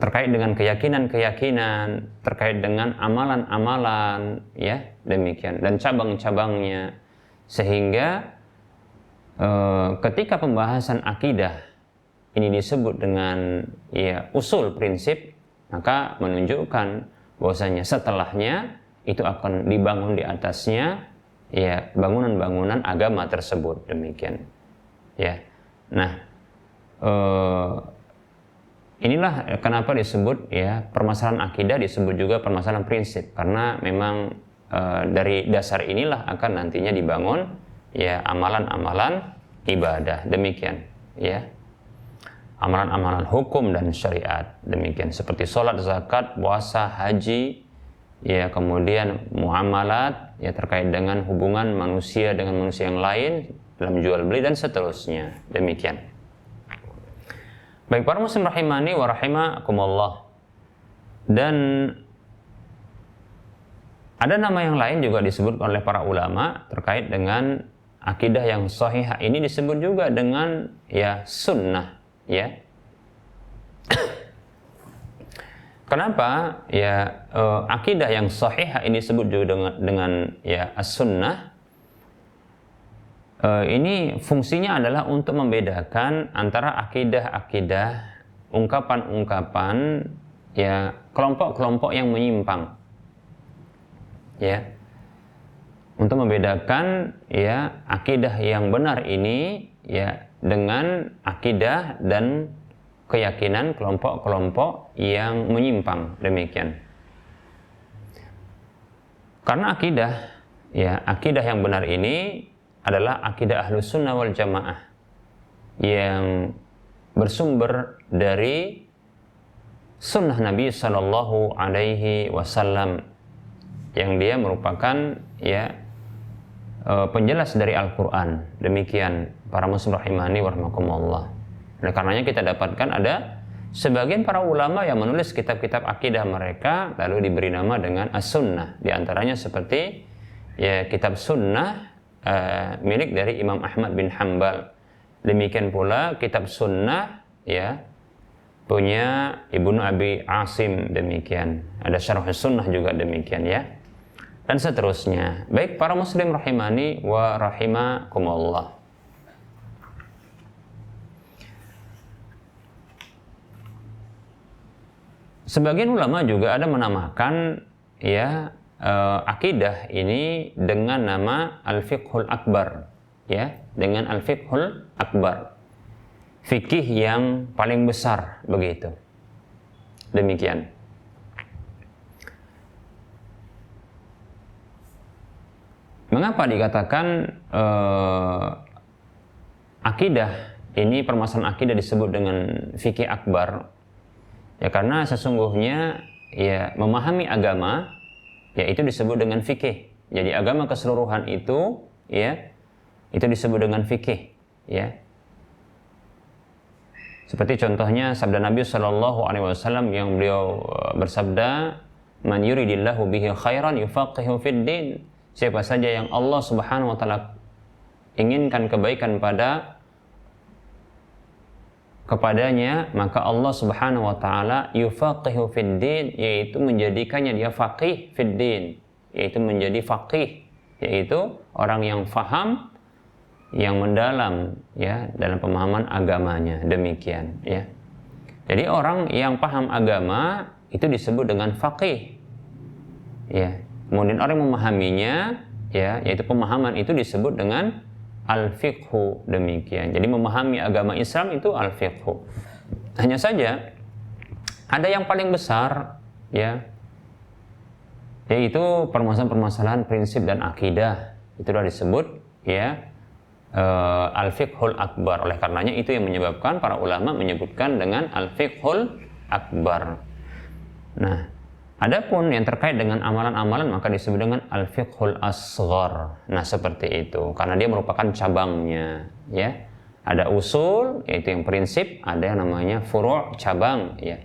terkait dengan keyakinan-keyakinan, terkait dengan amalan-amalan, ya demikian, dan cabang-cabangnya, sehingga ketika pembahasan akidah ini disebut dengan ya usul prinsip, maka menunjukkan bahwasanya setelahnya itu akan dibangun di atasnya ya bangunan-bangunan agama tersebut, demikian ya. Nah, inilah kenapa disebut ya permasalahan akidah disebut juga permasalahan prinsip, karena memang dari dasar inilah akan nantinya dibangun ya amalan-amalan ibadah, demikian ya, amalan-amalan hukum dan syariat, demikian seperti sholat, zakat, puasa, haji, ya kemudian muamalat ya terkait dengan hubungan manusia dengan manusia yang lain dalam jual beli dan seterusnya, demikian. Baik para muslim rahimani wa rahimakumullah. Dan ada nama yang lain juga disebut oleh para ulama terkait dengan akidah yang sahihah ini, disebut juga dengan ya sunnah ya. Kenapa ya akidah yang sahihah ini disebut juga dengan ya as-sunnah? Ini fungsinya adalah untuk membedakan antara akidah-akidah, ungkapan-ungkapan ya kelompok-kelompok yang menyimpang, ya, untuk membedakan ya akidah yang benar ini ya dengan akidah dan keyakinan kelompok-kelompok yang menyimpang, demikian. Karena akidah yang benar ini adalah akidah Ahlus Sunnah wal Jamaah yang bersumber dari sunnah Nabi Sallallahu Alaihi Wasallam, yang dia merupakan ya penjelas dari Al-Quran, demikian para muslim rahimani warahmatullah. Oleh karenanya kita dapatkan ada sebagian para ulama yang menulis kitab-kitab akidah mereka lalu diberi nama dengan As-Sunnah, di antaranya seperti ya kitab Sunnah milik dari Imam Ahmad bin Hanbal. Demikian pula kitab Sunnah ya punya Ibnu Abi Asim, demikian. Ada Syarh Sunnah juga, demikian ya. Dan seterusnya. Baik para muslim rahimani wa rahimakumullah. Sebagian ulama juga ada menamakan ya akidah ini dengan nama Al-Fiqhul Akbar, ya, dengan Al-Fiqhul Akbar, fikih yang paling besar, begitu, demikian. Mengapa dikatakan akidah ini, permasalahan akidah disebut dengan fikih akbar? Ya karena sesungguhnya ya memahami agama ya itu disebut dengan fikih. Jadi agama keseluruhan itu ya itu disebut dengan fikih, ya. Seperti contohnya sabda Nabi Shallallahu Alaihi Wasallam yang beliau bersabda, "Man yuridillahu bihi khairan yufaqihu fid din." Siapa saja yang Allah Subhanahu Wa Taala inginkan kebaikan kepadanya, maka Allah Subhanahu Wa Taala yufaqihu fid din, yaitu menjadikannya dia faqih fid din, yaitu menjadi faqih, yaitu orang yang faham, yang mendalam ya dalam pemahaman agamanya, demikian ya. Jadi orang yang paham agama itu disebut dengan faqih, ya. Kemudian orang yang memahaminya ya, yaitu pemahaman itu disebut dengan al-fiqhu, demikian. Jadi memahami agama Islam itu al-fiqhu. Hanya saja ada yang paling besar ya, yaitu permasalahan-permasalahan prinsip dan akidah. Itulah disebut ya al-fiqhul akbar. Oleh karenanya itu yang menyebabkan para ulama menyebutkan dengan al-fiqhul akbar. Nah, Adapun yang terkait dengan amalan-amalan maka disebut dengan al-fiqhul asghar. Nah, seperti itu karena dia merupakan cabangnya, ya. Ada usul yaitu yang prinsip, ada yang namanya furu' cabang, ya.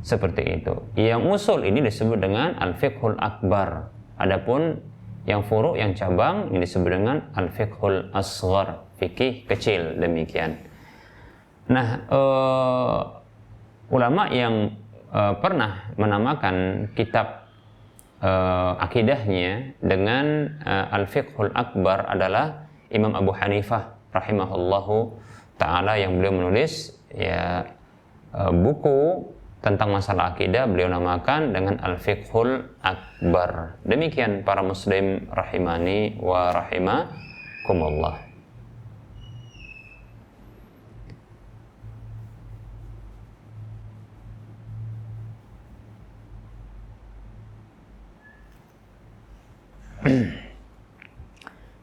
Seperti itu. Yang usul ini disebut dengan al-fiqhul akbar. Adapun yang furu', yang cabang ini disebut dengan al-fiqhul asghar, fikih kecil, demikian. Nah, ulama yang pernah menamakan kitab akidahnya dengan Al-Fiqhul Akbar adalah Imam Abu Hanifah rahimahullahu ta'ala, yang beliau menulis ya buku tentang masalah akidah, beliau namakan dengan Al-Fiqhul Akbar. Demikian para muslim rahimani wa rahimakumullah.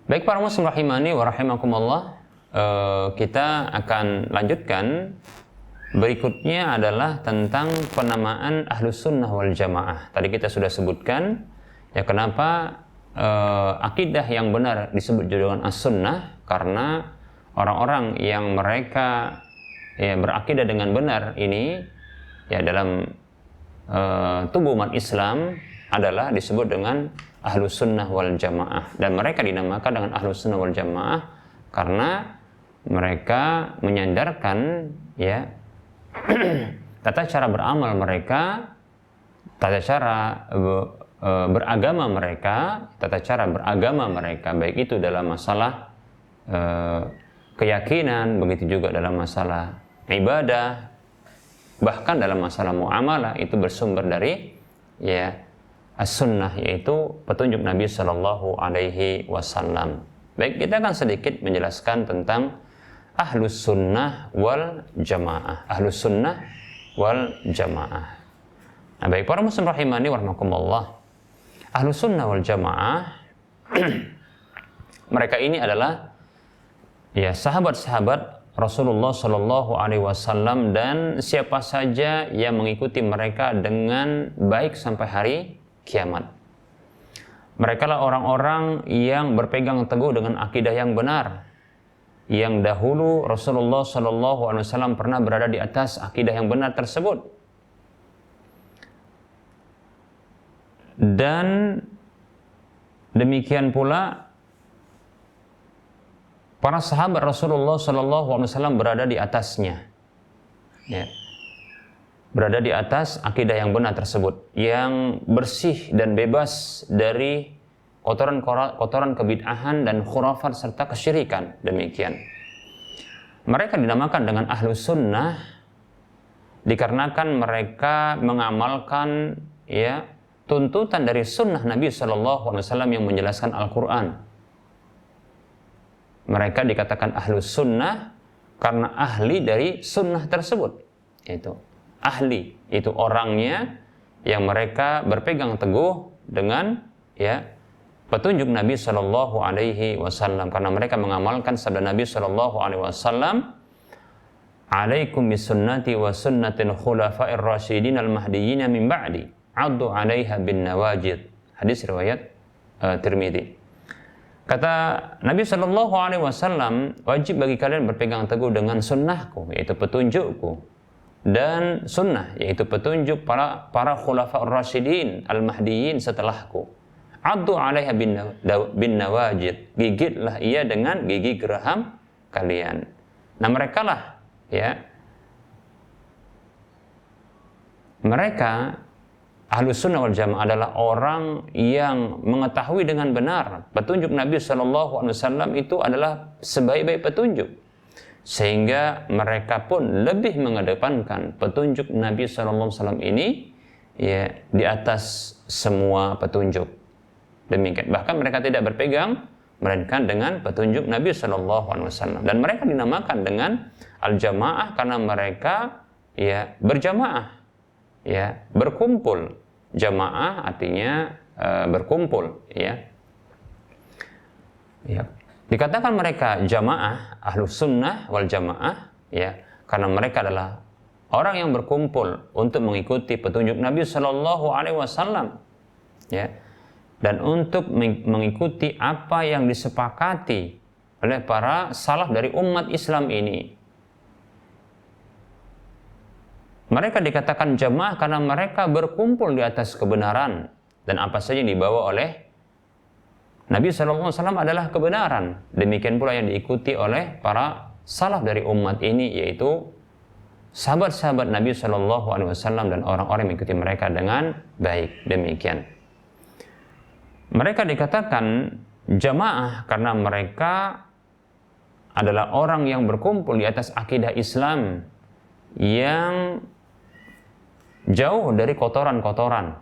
Baik para muslim rahimani wa rahimakumullah, kita akan lanjutkan. Berikutnya adalah tentang penamaan Ahlus Sunnah wal Jamaah. Tadi kita sudah sebutkan ya kenapa akidah yang benar disebut dengan As-Sunnah, karena orang-orang yang mereka ya berakidah dengan benar ini ya dalam tubuh umat Islam adalah disebut dengan Ahlus Sunnah wal Jamaah, dan mereka dinamakan dengan Ahlus Sunnah wal Jamaah karena mereka menyandarkan ya tata cara beramal mereka, tata cara beragama mereka, tata cara beragama mereka, baik itu dalam masalah keyakinan, begitu juga dalam masalah ibadah, bahkan dalam masalah muamalah, itu bersumber dari ya As-Sunnah, yaitu petunjuk Nabi Shallallahu Alaihi Wasallam. Baik, kita akan sedikit menjelaskan tentang Ahlus Sunnah wal Jamaah. Ahlus Sunnah wal Jamaah. Nah, baik para muslim rahimani wa rahimakumullah. Ahlus Sunnah wal Jamaah mereka ini adalah ya sahabat-sahabat Rasulullah Shallallahu Alaihi Wasallam, dan siapa saja yang mengikuti mereka dengan baik sampai hari kiamat. Mereka lah orang-orang yang berpegang teguh dengan akidah yang benar, yang dahulu Rasulullah Shallallahu Alaihi Wasallam pernah berada di atas akidah yang benar tersebut, dan demikian pula para sahabat Rasulullah Shallallahu Alaihi Wasallam berada di atasnya, ya. Berada di atas akidah yang benar tersebut, yang bersih dan bebas dari kotoran kebid'ahan dan khurafat serta kesyirikan. Demikian. Mereka dinamakan dengan Ahlus Sunnah dikarenakan mereka mengamalkan ya tuntutan dari sunnah Nabi Shallallahu Alaihi Wasallam yang menjelaskan Al-Quran. Mereka dikatakan Ahlus Sunnah karena ahli dari sunnah tersebut. Itu ahli, itu orangnya yang mereka berpegang teguh dengan ya petunjuk Nabi Shallallahu Alaihi Wasallam, karena mereka mengamalkan sabda Nabi Shallallahu Alaihi Wasallam, "Alaikum bisunnati wa sunnatil khulafa'ir rasyidin al-mahdiyyin min ba'di, 'addu 'alaiha bin nawajid." Hadis riwayat Tirmidzi. Kata Nabi Shallallahu Alaihi Wasallam, wajib bagi kalian berpegang teguh dengan sunnahku, yaitu petunjukku, dan sunnah, yaitu petunjuk para khulafa'ur rasyidin al-mahdiyyin setelahku. Addu 'alaiha bin nawajid, gigitlah ia dengan gigi geraham kalian. Nah, mereka lah ya, mereka Ahlus Sunnah wal Jamaah adalah orang yang mengetahui dengan benar petunjuk Nabi Shallallahu Alaihi Wasallam itu adalah sebaik-baik petunjuk, sehingga mereka pun lebih mengedepankan petunjuk Nabi Shallallahu Alaihi Wasallam ini ya di atas semua petunjuk. Demikian, bahkan mereka tidak berpegang melainkan dengan petunjuk Nabi Shallallahu Alaihi Wasallam, dan mereka dinamakan dengan al-jamaah karena mereka ya berjamaah, ya berkumpul. Jamaah artinya berkumpul, ya. Ya. Dikatakan mereka jamaah, Ahlus Sunnah wal Jamaah, ya, karena mereka adalah orang yang berkumpul untuk mengikuti petunjuk Nabi Shallallahu Alaihi Wasallam, ya, dan untuk mengikuti apa yang disepakati oleh para salaf dari umat Islam ini. Mereka dikatakan jamaah karena mereka berkumpul di atas kebenaran, dan apa saja yang dibawa oleh Nabi SAW adalah kebenaran. Demikian pula yang diikuti oleh para salaf dari umat ini, yaitu sahabat-sahabat Nabi SAW dan orang-orang yang mengikuti mereka dengan baik. Demikian. Mereka dikatakan jamaah karena mereka adalah orang yang berkumpul di atas akidah Islam yang jauh dari kotoran-kotoran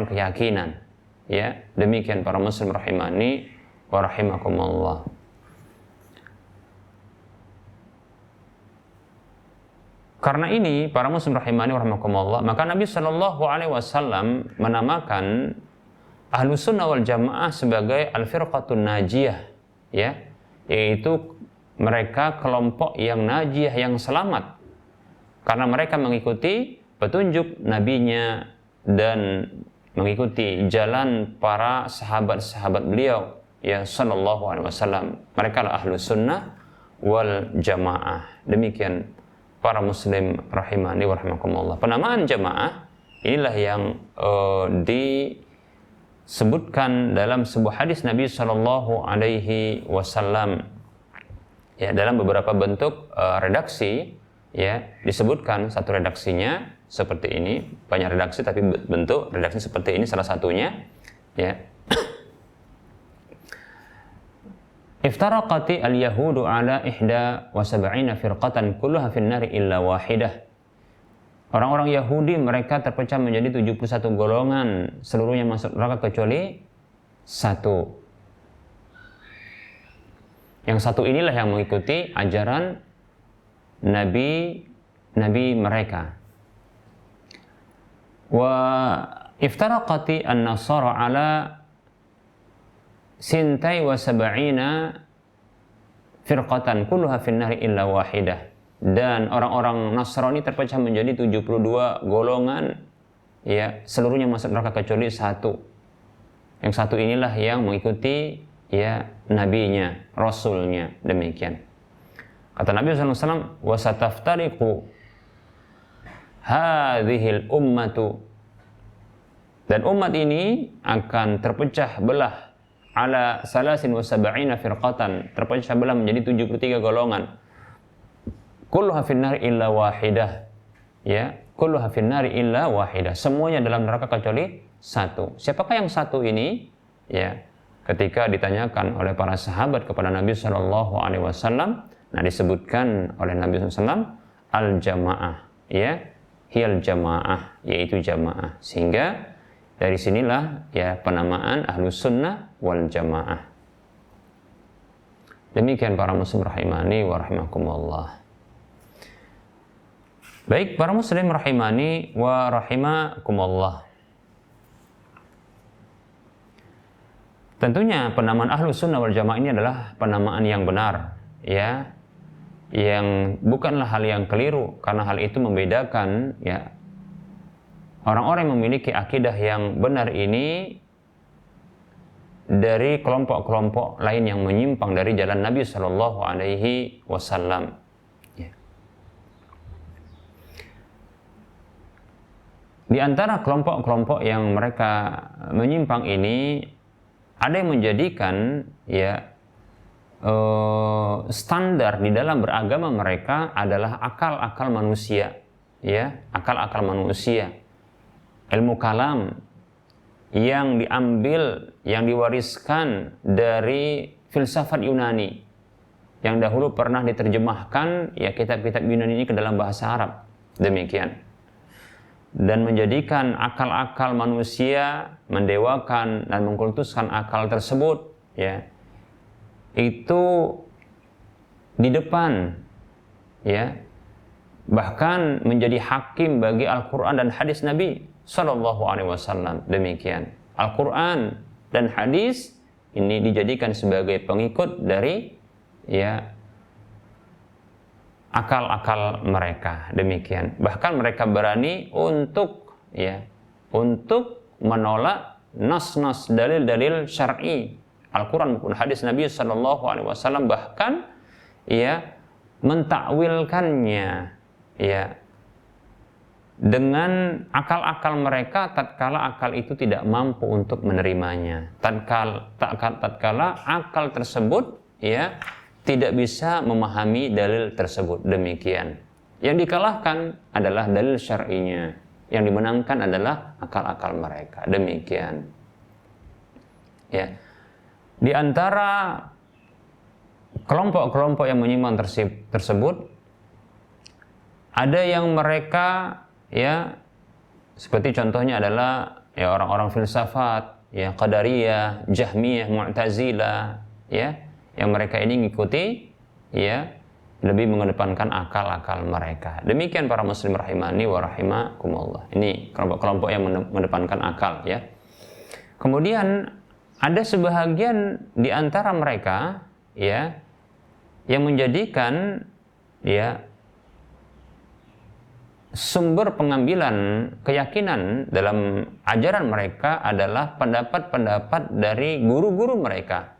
keyakinan. Ya, demikian para muslim rahimani wa rahimakumullah. Karena ini para muslim rahimani wa rahimakumullah, maka Nabi Shallallahu Alaihi Wasallam menamakan Ahlus Sunnah wal Jamaah sebagai al-firqatun najiyah, ya, yaitu mereka kelompok yang najiyah, yang selamat, karena mereka mengikuti petunjuk nabinya dan mengikuti jalan para sahabat-sahabat beliau, ya, sallallahu alaihi wasallam. Mereka adalah Ahlus Sunnah wal Jamaah. Demikian para muslim rahimani wa rahimakumullah. Penamaan jamaah inilah yang disebutkan dalam sebuah hadis Nabi sallallahu alaihi wasallam, ya, dalam beberapa bentuk redaksi, ya, disebutkan. Satu redaksinya seperti ini, banyak redaksi tapi bentuk redaksi seperti ini salah satunya, ya. Iftaraqati al-yahudu ala 71 firqatan kulluha fin nari illa wahidah. Orang-orang Yahudi mereka terpecah menjadi 71 golongan, seluruhnya masuk neraka kecuali satu. Yang satu inilah yang mengikuti ajaran nabi mereka. Wa iftaraqati an-nasara ala 72 firqatan kulluha fin nari illa wahidah. Dan orang-orang Nasrani terpecah menjadi 72 golongan, ya, seluruhnya masuk neraka kecuali satu. Yang satu inilah yang mengikuti, ya, nabinya, rasulnya. Demikian. Kata Nabi SAW, wa sataftariqu hadhil ummatu, dan umat ini akan terpecah belah ala 73 firqatan, terpecah belah menjadi 73 golongan. Kulluha finnari illa wahidah, ya, kulluha finnari illa wahidah, semuanya dalam neraka kecuali satu. Siapakah yang satu ini? Ya, ketika ditanyakan oleh para sahabat kepada Nabi Shallallahu Alaihi Wasallam, nah, disebutkan oleh Nabi SAW al-jamaah, ya, hiyal jamaah, yaitu jamaah. Sehingga dari sinilah, ya, penamaan Ahlus Sunnah wal Jamaah. Demikian para muslim rahimani wa rahimakumullah. Baik para muslim rahimani wa rahimakumullah. Tentunya penamaan Ahlus Sunnah wal Jamaah ini adalah penamaan yang benar, ya, yang bukanlah hal yang keliru, karena hal itu membedakan, ya, orang-orang yang memiliki akidah yang benar ini dari kelompok-kelompok lain yang menyimpang dari jalan Nabi Shallallahu Alaihi Wasallam. Di antara kelompok-kelompok yang mereka menyimpang ini, ada yang menjadikan, ya, standar di dalam beragama mereka adalah akal-akal manusia, ya, akal-akal manusia, ilmu kalam yang diambil, yang diwariskan dari filsafat Yunani yang dahulu pernah diterjemahkan, ya, kitab-kitab Yunani ini ke dalam bahasa Arab. Demikian. Dan menjadikan akal-akal manusia, mendewakan dan mengkultuskan akal tersebut, ya, itu di depan, ya, bahkan menjadi hakim bagi Al-Quran dan hadis Nabi Sallallahu Alaihi Wasallam. Demikian. Al-Quran dan hadis ini dijadikan sebagai pengikut dari, ya, akal-akal mereka. Demikian. Bahkan mereka berani untuk menolak nas-nas, dalil-dalil syar'i, Al-Quran maupun hadis Nabi Sallallahu Alaihi Wasallam, bahkan mentakwilkannya dengan akal-akal mereka tatkala akal itu tidak mampu untuk menerimanya, tatkala akal tersebut tidak bisa memahami dalil tersebut. Demikian. Yang dikalahkan adalah dalil syar'inya, yang dimenangkan adalah akal-akal mereka. Demikian. Di antara kelompok-kelompok yang menyimpang tersebut, ada yang mereka seperti contohnya adalah orang-orang filsafat, Qadariyah, Jahmiyah, Mu'tazilah, yang mereka ini ngikuti lebih mengedepankan akal-akal mereka. Demikian para muslim rahimani wa rahimakumullah. Ini kelompok-kelompok yang mengedepankan akal, Kemudian ada sebahagian di antara mereka yang menjadikan sumber pengambilan keyakinan dalam ajaran mereka adalah pendapat-pendapat dari guru-guru mereka,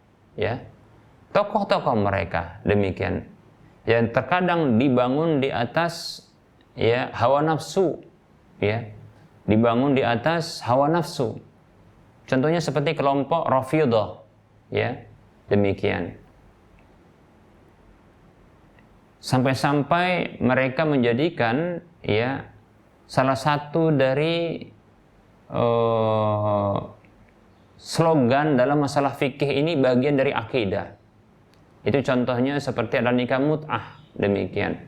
tokoh-tokoh mereka. Demikian, yang terkadang dibangun di atas hawa nafsu, dibangun di atas hawa nafsu. Contohnya seperti kelompok Rafidhah, demikian. Sampai-sampai mereka menjadikan salah satu dari slogan dalam masalah fikih ini bagian dari akidah. Itu contohnya seperti ada nikah mut'ah, demikian,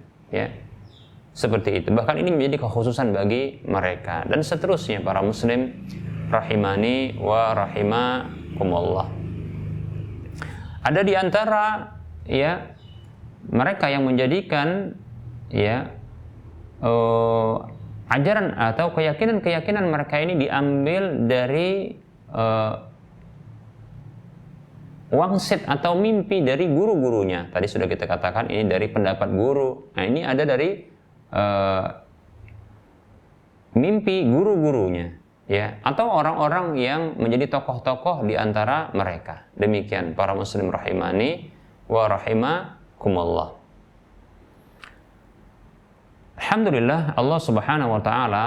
seperti itu. Bahkan ini menjadi kekhususan bagi mereka, dan seterusnya para muslim rahimani wa rahimakumullah. Ada di antara mereka yang menjadikan ajaran atau keyakinan mereka ini diambil dari wangsit atau mimpi dari guru-gurunya. Tadi sudah kita katakan ini dari pendapat guru. Nah, ini ada dari mimpi guru-gurunya, atau orang-orang yang menjadi tokoh-tokoh di antara mereka. Demikian para muslim rahimani wa rahimakumullah. Alhamdulillah, Allah Subhanahu wa taala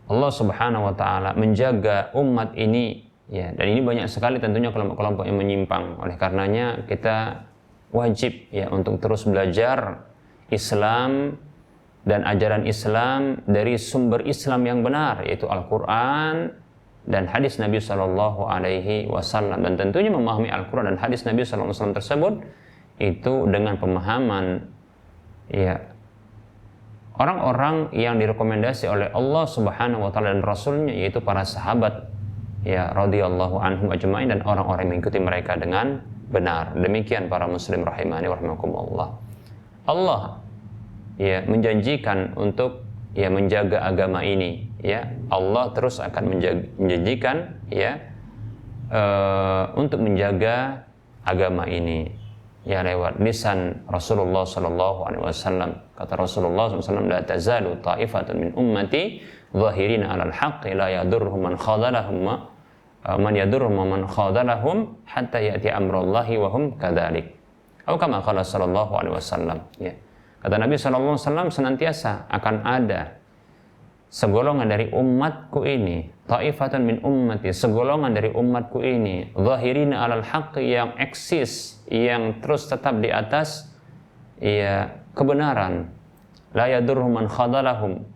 Allah Subhanahu wa taala menjaga umat ini, dan ini banyak sekali tentunya kelompok-kelompok yang menyimpang. Oleh karenanya kita wajib untuk terus belajar Islam dan ajaran Islam dari sumber Islam yang benar, yaitu Al-Quran dan hadis Nabi Sallallahu Alaihi Wasallam. Dan tentunya memahami Al-Quran dan hadis Nabi Sallallahu Alaihi Wasallam tersebut itu dengan pemahaman orang-orang yang direkomendasi oleh Allah Subhanahu Wa Taala dan Rasulnya, yaitu para sahabat radhiyallahu anhum ajma'in, dan orang-orang yang mengikuti mereka dengan benar. Demikian para muslim rahimani wa rahimakumullah. Allah menjanjikan untuk menjaga agama ini, Allah terus akan menjanjikan untuk menjaga agama ini lewat lisan Rasulullah sallallahu alaihi wasallam. Kata Rasulullah sallallahu alaihi wasallam, la tazalu ta'ifatun min ummati zahirina 'alal haqqi la yadurruhum man khadalahum man yadurruhum man khadalahum hatta ya'ti amrullahi wa hum kadzalik. Atau kama qala sallallahu alaihi wasallam. Kata Nabi sallallahu alaihi wasallam, senantiasa akan ada segolongan dari umatku ini, ta'ifatun min ummati, segolongan dari umatku ini, zahirina 'alal haqqi, yang eksis, yang terus tetap di atas kebenaran, la yadurruhum man khadalahum,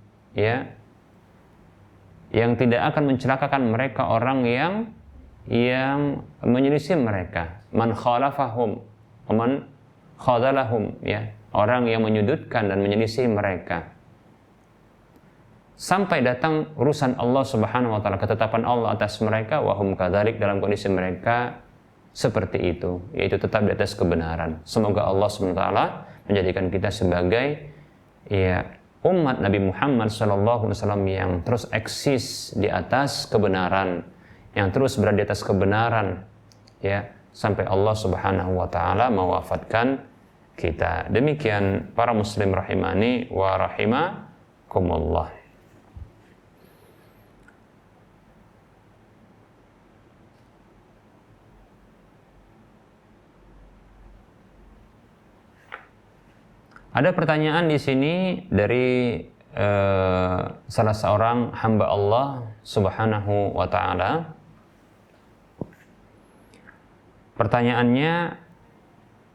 yang tidak akan mencelakakan mereka orang yang menyelisih mereka, man khalafahum man khadalahum, orang yang menyudutkan dan menyelisih mereka, sampai datang urusan Allah Subhanahu wa taala, ketetapan Allah atas mereka, wahum kadzalik, dalam kondisi mereka seperti itu, yaitu tetap di atas kebenaran. Semoga Allah Subhanahu wa taala menjadikan kita sebagai umat Nabi Muhammad sallallahu alaihi wasallam yang terus eksis di atas kebenaran, yang terus berada di atas kebenaran sampai Allah Subhanahu wa taala mewafatkan kita. Demikian para muslim rahimani wa rahimakumullah. Ada pertanyaan di sini dari salah seorang hamba Allah Subhanahu wa taala. Pertanyaannya,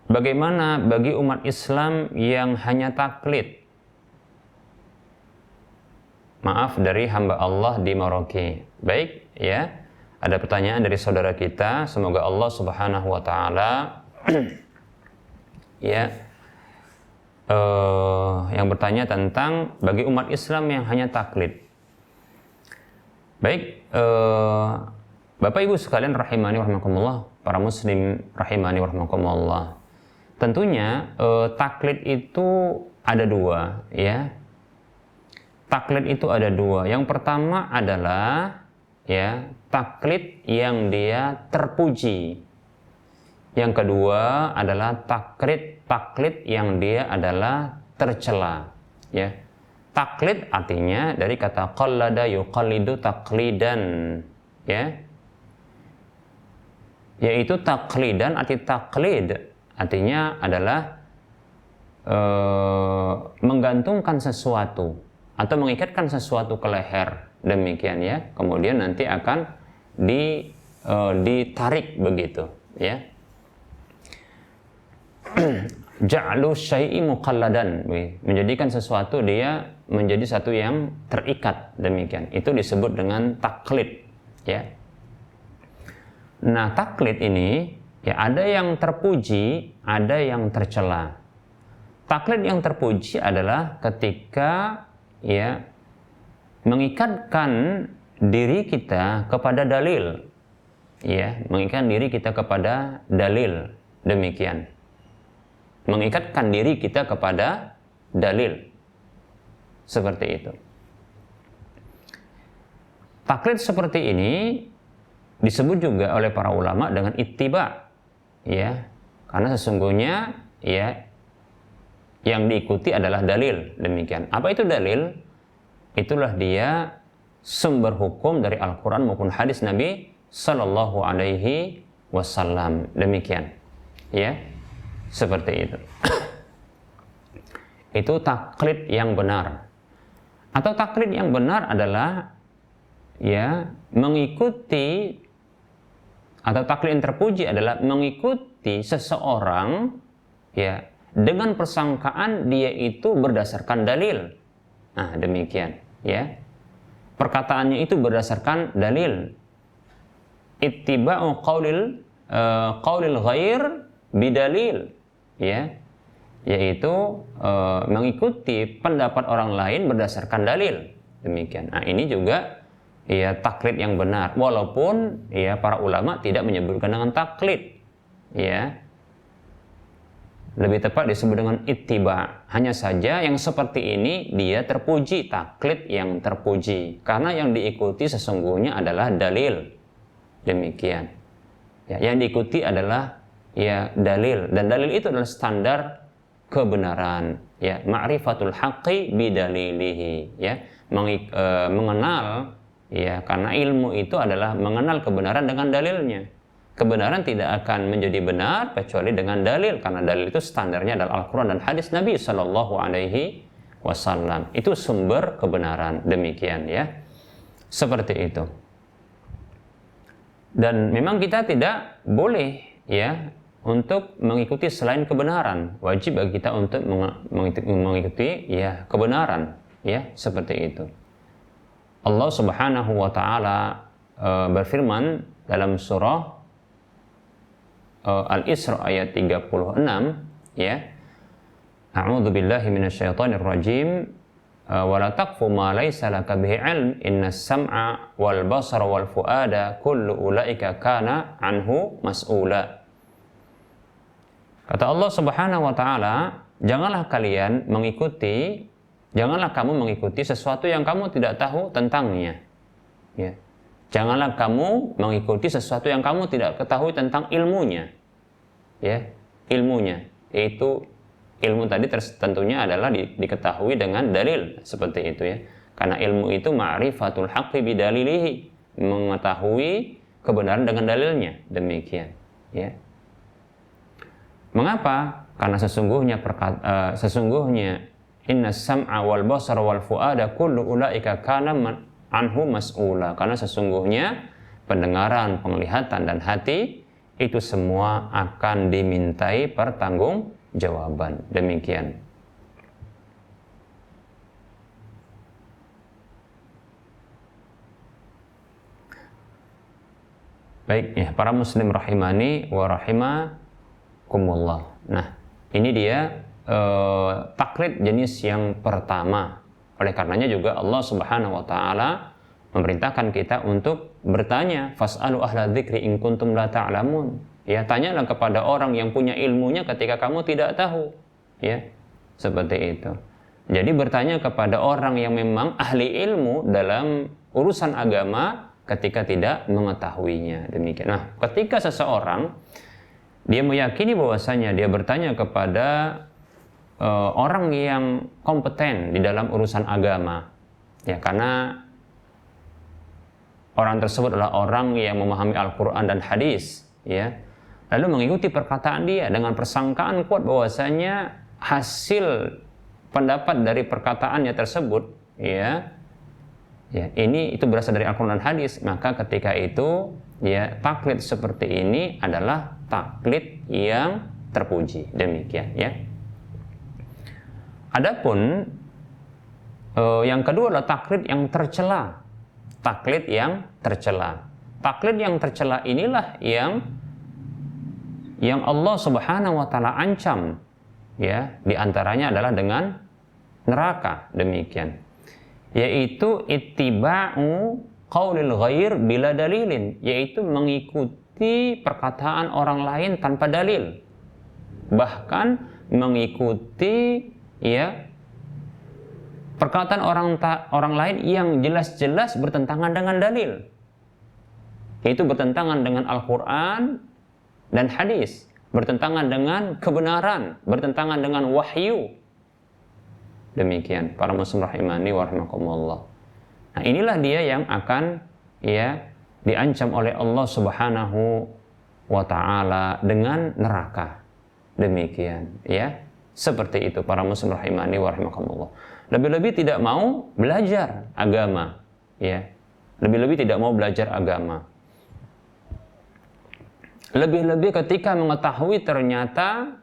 bagaimana bagi umat Islam yang hanya taklid? Maaf, dari hamba Allah di Merauke. Baik, ya. Ada pertanyaan dari saudara kita, semoga Allah Subhanahu wa taala ya yang bertanya tentang bagi umat Islam yang hanya taklid. Baik, Bapak Ibu sekalian rahimani warahmatullah, para muslim rahimani warahmatullah. Tentunya taklid itu ada dua, ya. Taklid itu ada dua. Yang pertama adalah ya taklid yang dia terpuji. Yang kedua adalah taklid yang dia adalah tercela, ya. Taklid artinya dari kata qallada yuqallidu taqlidan, ya. Yaitu taklidan, arti taklid artinya adalah menggantungkan sesuatu atau mengikatkan sesuatu ke leher, demikian ya. Kemudian nanti akan ditarik begitu, ya. Ja'lu syai'i muqalladan, menjadikan sesuatu dia menjadi satu yang terikat, demikian. Itu disebut dengan taklid, ya. Nah, taklid ini ya ada yang terpuji, ada yang tercela. Taklid yang terpuji adalah ketika ya mengikatkan diri kita kepada dalil, ya, mengikatkan diri kita kepada dalil, demikian. Mengikatkan diri kita kepada dalil, seperti itu. Taklid seperti ini disebut juga oleh para ulama dengan ittiba, ya, karena sesungguhnya ya yang diikuti adalah dalil, demikian. Apa itu dalil? Itulah dia sumber hukum dari Al-Quran maupun hadis Nabi Sallallahu Alaihi Wasallam, demikian, ya, seperti itu. Itu taklid yang benar. Atau taklid yang benar adalah ya mengikuti, atau taklid yang terpuji adalah mengikuti seseorang ya dengan persangkaan dia itu berdasarkan dalil. Nah, demikian, ya. Perkataannya itu berdasarkan dalil. Ittiba'u qaulil ghair bidalil, ya. Yaitu mengikuti pendapat orang lain berdasarkan dalil. Demikian. Nah, ini juga ya taklid yang benar, walaupun ya para ulama tidak menyebutkan dengan taklid, ya, lebih tepat disebut dengan ittiba. Hanya saja yang seperti ini dia terpuji, taklid yang terpuji, karena yang diikuti sesungguhnya adalah dalil, demikian, ya, yang diikuti adalah ya dalil, dan dalil itu adalah standar kebenaran, ya, ma'rifatul haqqi bidalilihi, ya, mengenal, ya, karena ilmu itu adalah mengenal kebenaran dengan dalilnya. Kebenaran tidak akan menjadi benar kecuali dengan dalil, karena dalil itu standarnya adalah Al-Quran dan hadis Nabi Sallallahu Alaihi Wasallam. Itu sumber kebenaran, demikian, ya, seperti itu. Dan memang kita tidak boleh ya untuk mengikuti selain kebenaran. Wajib bagi kita untuk mengikuti ya kebenaran, ya, seperti itu. Allah Subhanahu wa taala berfirman dalam surah Al-Isra ayat 36, ya. A'udzu billahi minasyaitonir rajim. Wa la taqfu ma laysa laka bihi 'ilm innas sam'a wal basara wal fuada kullu ulaika kana anhu mas'ula. Kata Allah Subhanahu wa taala, janganlah kamu mengikuti sesuatu yang kamu tidak tahu tentangnya, ya. Janganlah kamu mengikuti sesuatu yang kamu tidak ketahui tentang ilmunya, ya, ilmunya, yaitu ilmu tadi tentunya adalah diketahui dengan dalil seperti itu ya. Karena ilmu itu ma'rifatul haqqi bidalilihi, mengetahui kebenaran dengan dalilnya, demikian ya. Mengapa? Karena sesungguhnya inna sam'a wal basara wal fuada kullu ulaika kana anhu mas'ula. Karena sesungguhnya pendengaran, penglihatan dan hati itu semua akan dimintai pertanggungjawaban. Demikian. Baik ya, para muslim rahimani wa rahimakumullah. Nah, ini dia taklid jenis yang pertama. Oleh karenanya juga Allah Subhanahu wa taala memerintahkan kita untuk bertanya, fas'alu ahla dzikri in kuntum la ta'lamun. Ya, tanyalah kepada orang yang punya ilmunya ketika kamu tidak tahu. Ya, seperti itu. Jadi bertanya kepada orang yang memang ahli ilmu dalam urusan agama ketika tidak mengetahuinya. Demikian. Nah, ketika seseorang dia meyakini bahwasanya dia bertanya kepada orang yang kompeten di dalam urusan agama, ya, karena orang tersebut adalah orang yang memahami Al-Quran dan hadis, ya, lalu mengikuti perkataan dia dengan persangkaan kuat bahwasanya hasil pendapat dari perkataannya tersebut, ya, ini itu berasal dari Al-Quran dan hadis, maka ketika itu ya taklid seperti ini adalah taklid yang terpuji. Demikian ya. Adapun yang kedua adalah taklid yang tercela. Taklid yang tercela. Taklid yang tercela inilah yang Allah Subhanahu wa taala ancam, ya, di antaranya adalah dengan neraka. Demikian. Yaitu ittiba'u qaulil ghair bila dalilin, yaitu mengikuti perkataan orang lain tanpa dalil, bahkan mengikuti ya perkataan orang lain yang jelas-jelas bertentangan dengan dalil, yaitu bertentangan dengan Al-Quran dan hadis, bertentangan dengan kebenaran, bertentangan dengan wahyu. Demikian para muslim rahimani wa rahimakumullah. Nah, inilah dia yang akan ya diancam oleh Allah Subhanahu wa taala dengan neraka. Demikian ya. Seperti itu para muslim rahimani wa rahimakumullah. Lebih-lebih tidak mau belajar agama, ya. Lebih-lebih tidak mau belajar agama. Lebih-lebih ketika mengetahui ternyata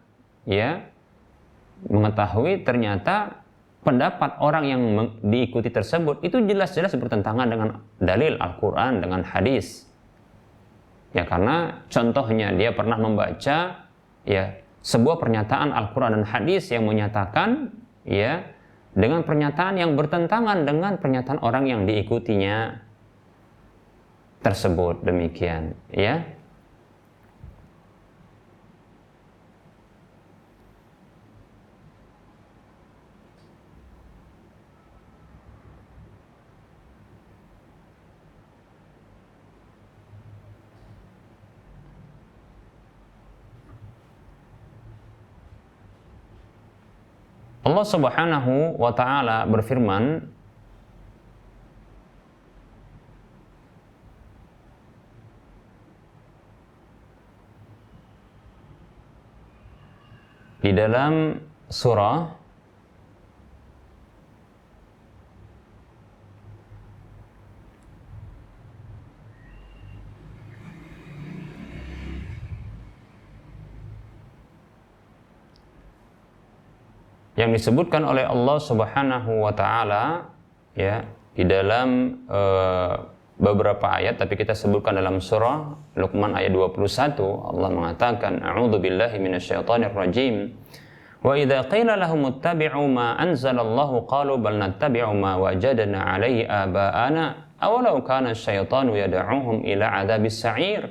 pendapat orang yang diikuti tersebut itu jelas-jelas bertentangan dengan dalil Al-Quran, dengan hadis. Ya, karena contohnya dia pernah membaca ya sebuah pernyataan Al-Quran dan hadis yang menyatakan ya dengan pernyataan yang bertentangan dengan pernyataan orang yang diikutinya tersebut. Demikian ya. Allah Subhanahu wa taala berfirman di dalam surah yang disebutkan oleh Allah Subhanahu wa taala ya di dalam beberapa ayat, tapi kita sebutkan dalam surah Luqman ayat 21. Allah mengatakan a'udzu billahi minasyaitonir rajim wa idza qila lahum ittabi'u ma anzalallahu qalu bal nattabi'u ma wajadna 'alaihi aba'ana awalau kana asyaitanu yad'uhum ila 'adzabis sa'ir.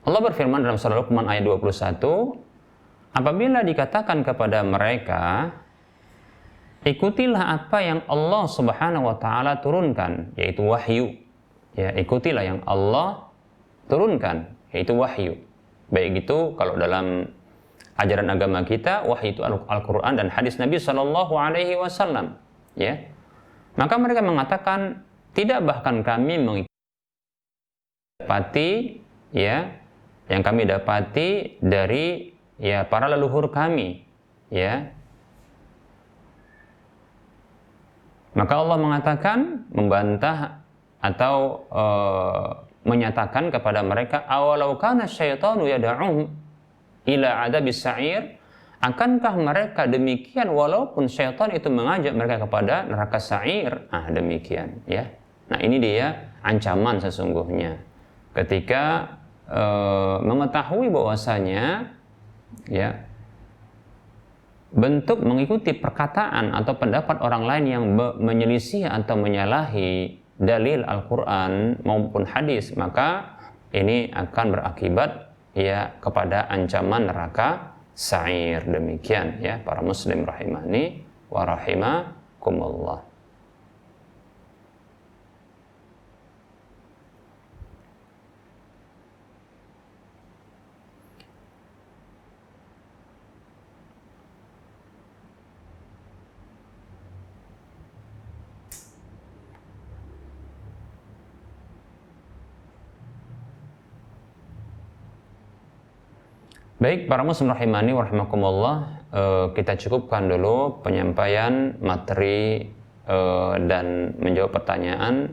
Allah berfirman dalam surah Luqman ayat 21, apabila dikatakan kepada mereka, ikutilah apa yang Allah Subhanahu wa taala turunkan, yaitu wahyu. Ya, ikutilah yang Allah turunkan, yaitu wahyu. Baik itu kalau dalam ajaran agama kita, wahyu itu Al-Quran dan hadis Nabi Shallallahu Alaihi Wasallam. Ya, maka mereka mengatakan tidak, bahkan kami mengikuti ya yang kami dapati dari ya para leluhur kami. Ya, maka Allah mengatakan, membantah atau menyatakan kepada mereka, awalau kana syaitanu yad'uhum ila adabis sa'ir, akankah mereka demikian walaupun syaitan itu mengajak mereka kepada neraka sa'ir? Demikian ya. Nah, ini dia ancaman sesungguhnya ketika mengetahui bahwasanya ya bentuk mengikuti perkataan atau pendapat orang lain yang menyelisih atau menyalahi dalil Al-Quran maupun hadis, maka ini akan berakibat ya kepada ancaman neraka sa'ir. Demikian ya para muslim rahimani wa rahimakumullah. Baik, para muslim rahimani wa rahimakumullah, kita cukupkan dulu penyampaian materi dan menjawab pertanyaan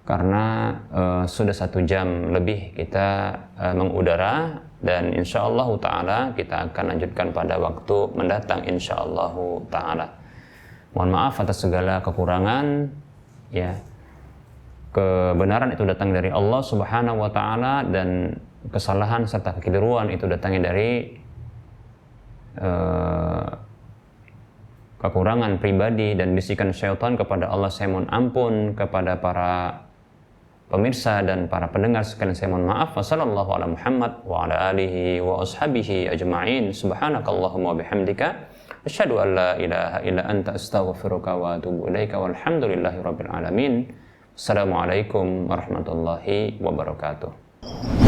karena sudah 1 jam lebih kita mengudara, dan insyaallah ta'ala kita akan lanjutkan pada waktu mendatang insyaallah ta'ala. Mohon maaf atas segala kekurangan ya. Kebenaran itu datang dari Allah Subhanahu wa ta'ala, dan kesalahan serta kekeliruan itu datangnya dari kekurangan pribadi dan bisikan syaitan kepada Allah. Saya mohon ampun kepada para pemirsa dan para pendengar sekalian, saya mohon maaf. Wassallallahu ala Muhammad wa ala alihi wa ashabihi ajma'in. Subhanakallahumma wa bihamdika asyhadu an la ilaha illa anta astaghfiruka wa atubu ilaika walhamdulillahi rabbil alamin. Assalamualaikum warahmatullahi wabarakatuh.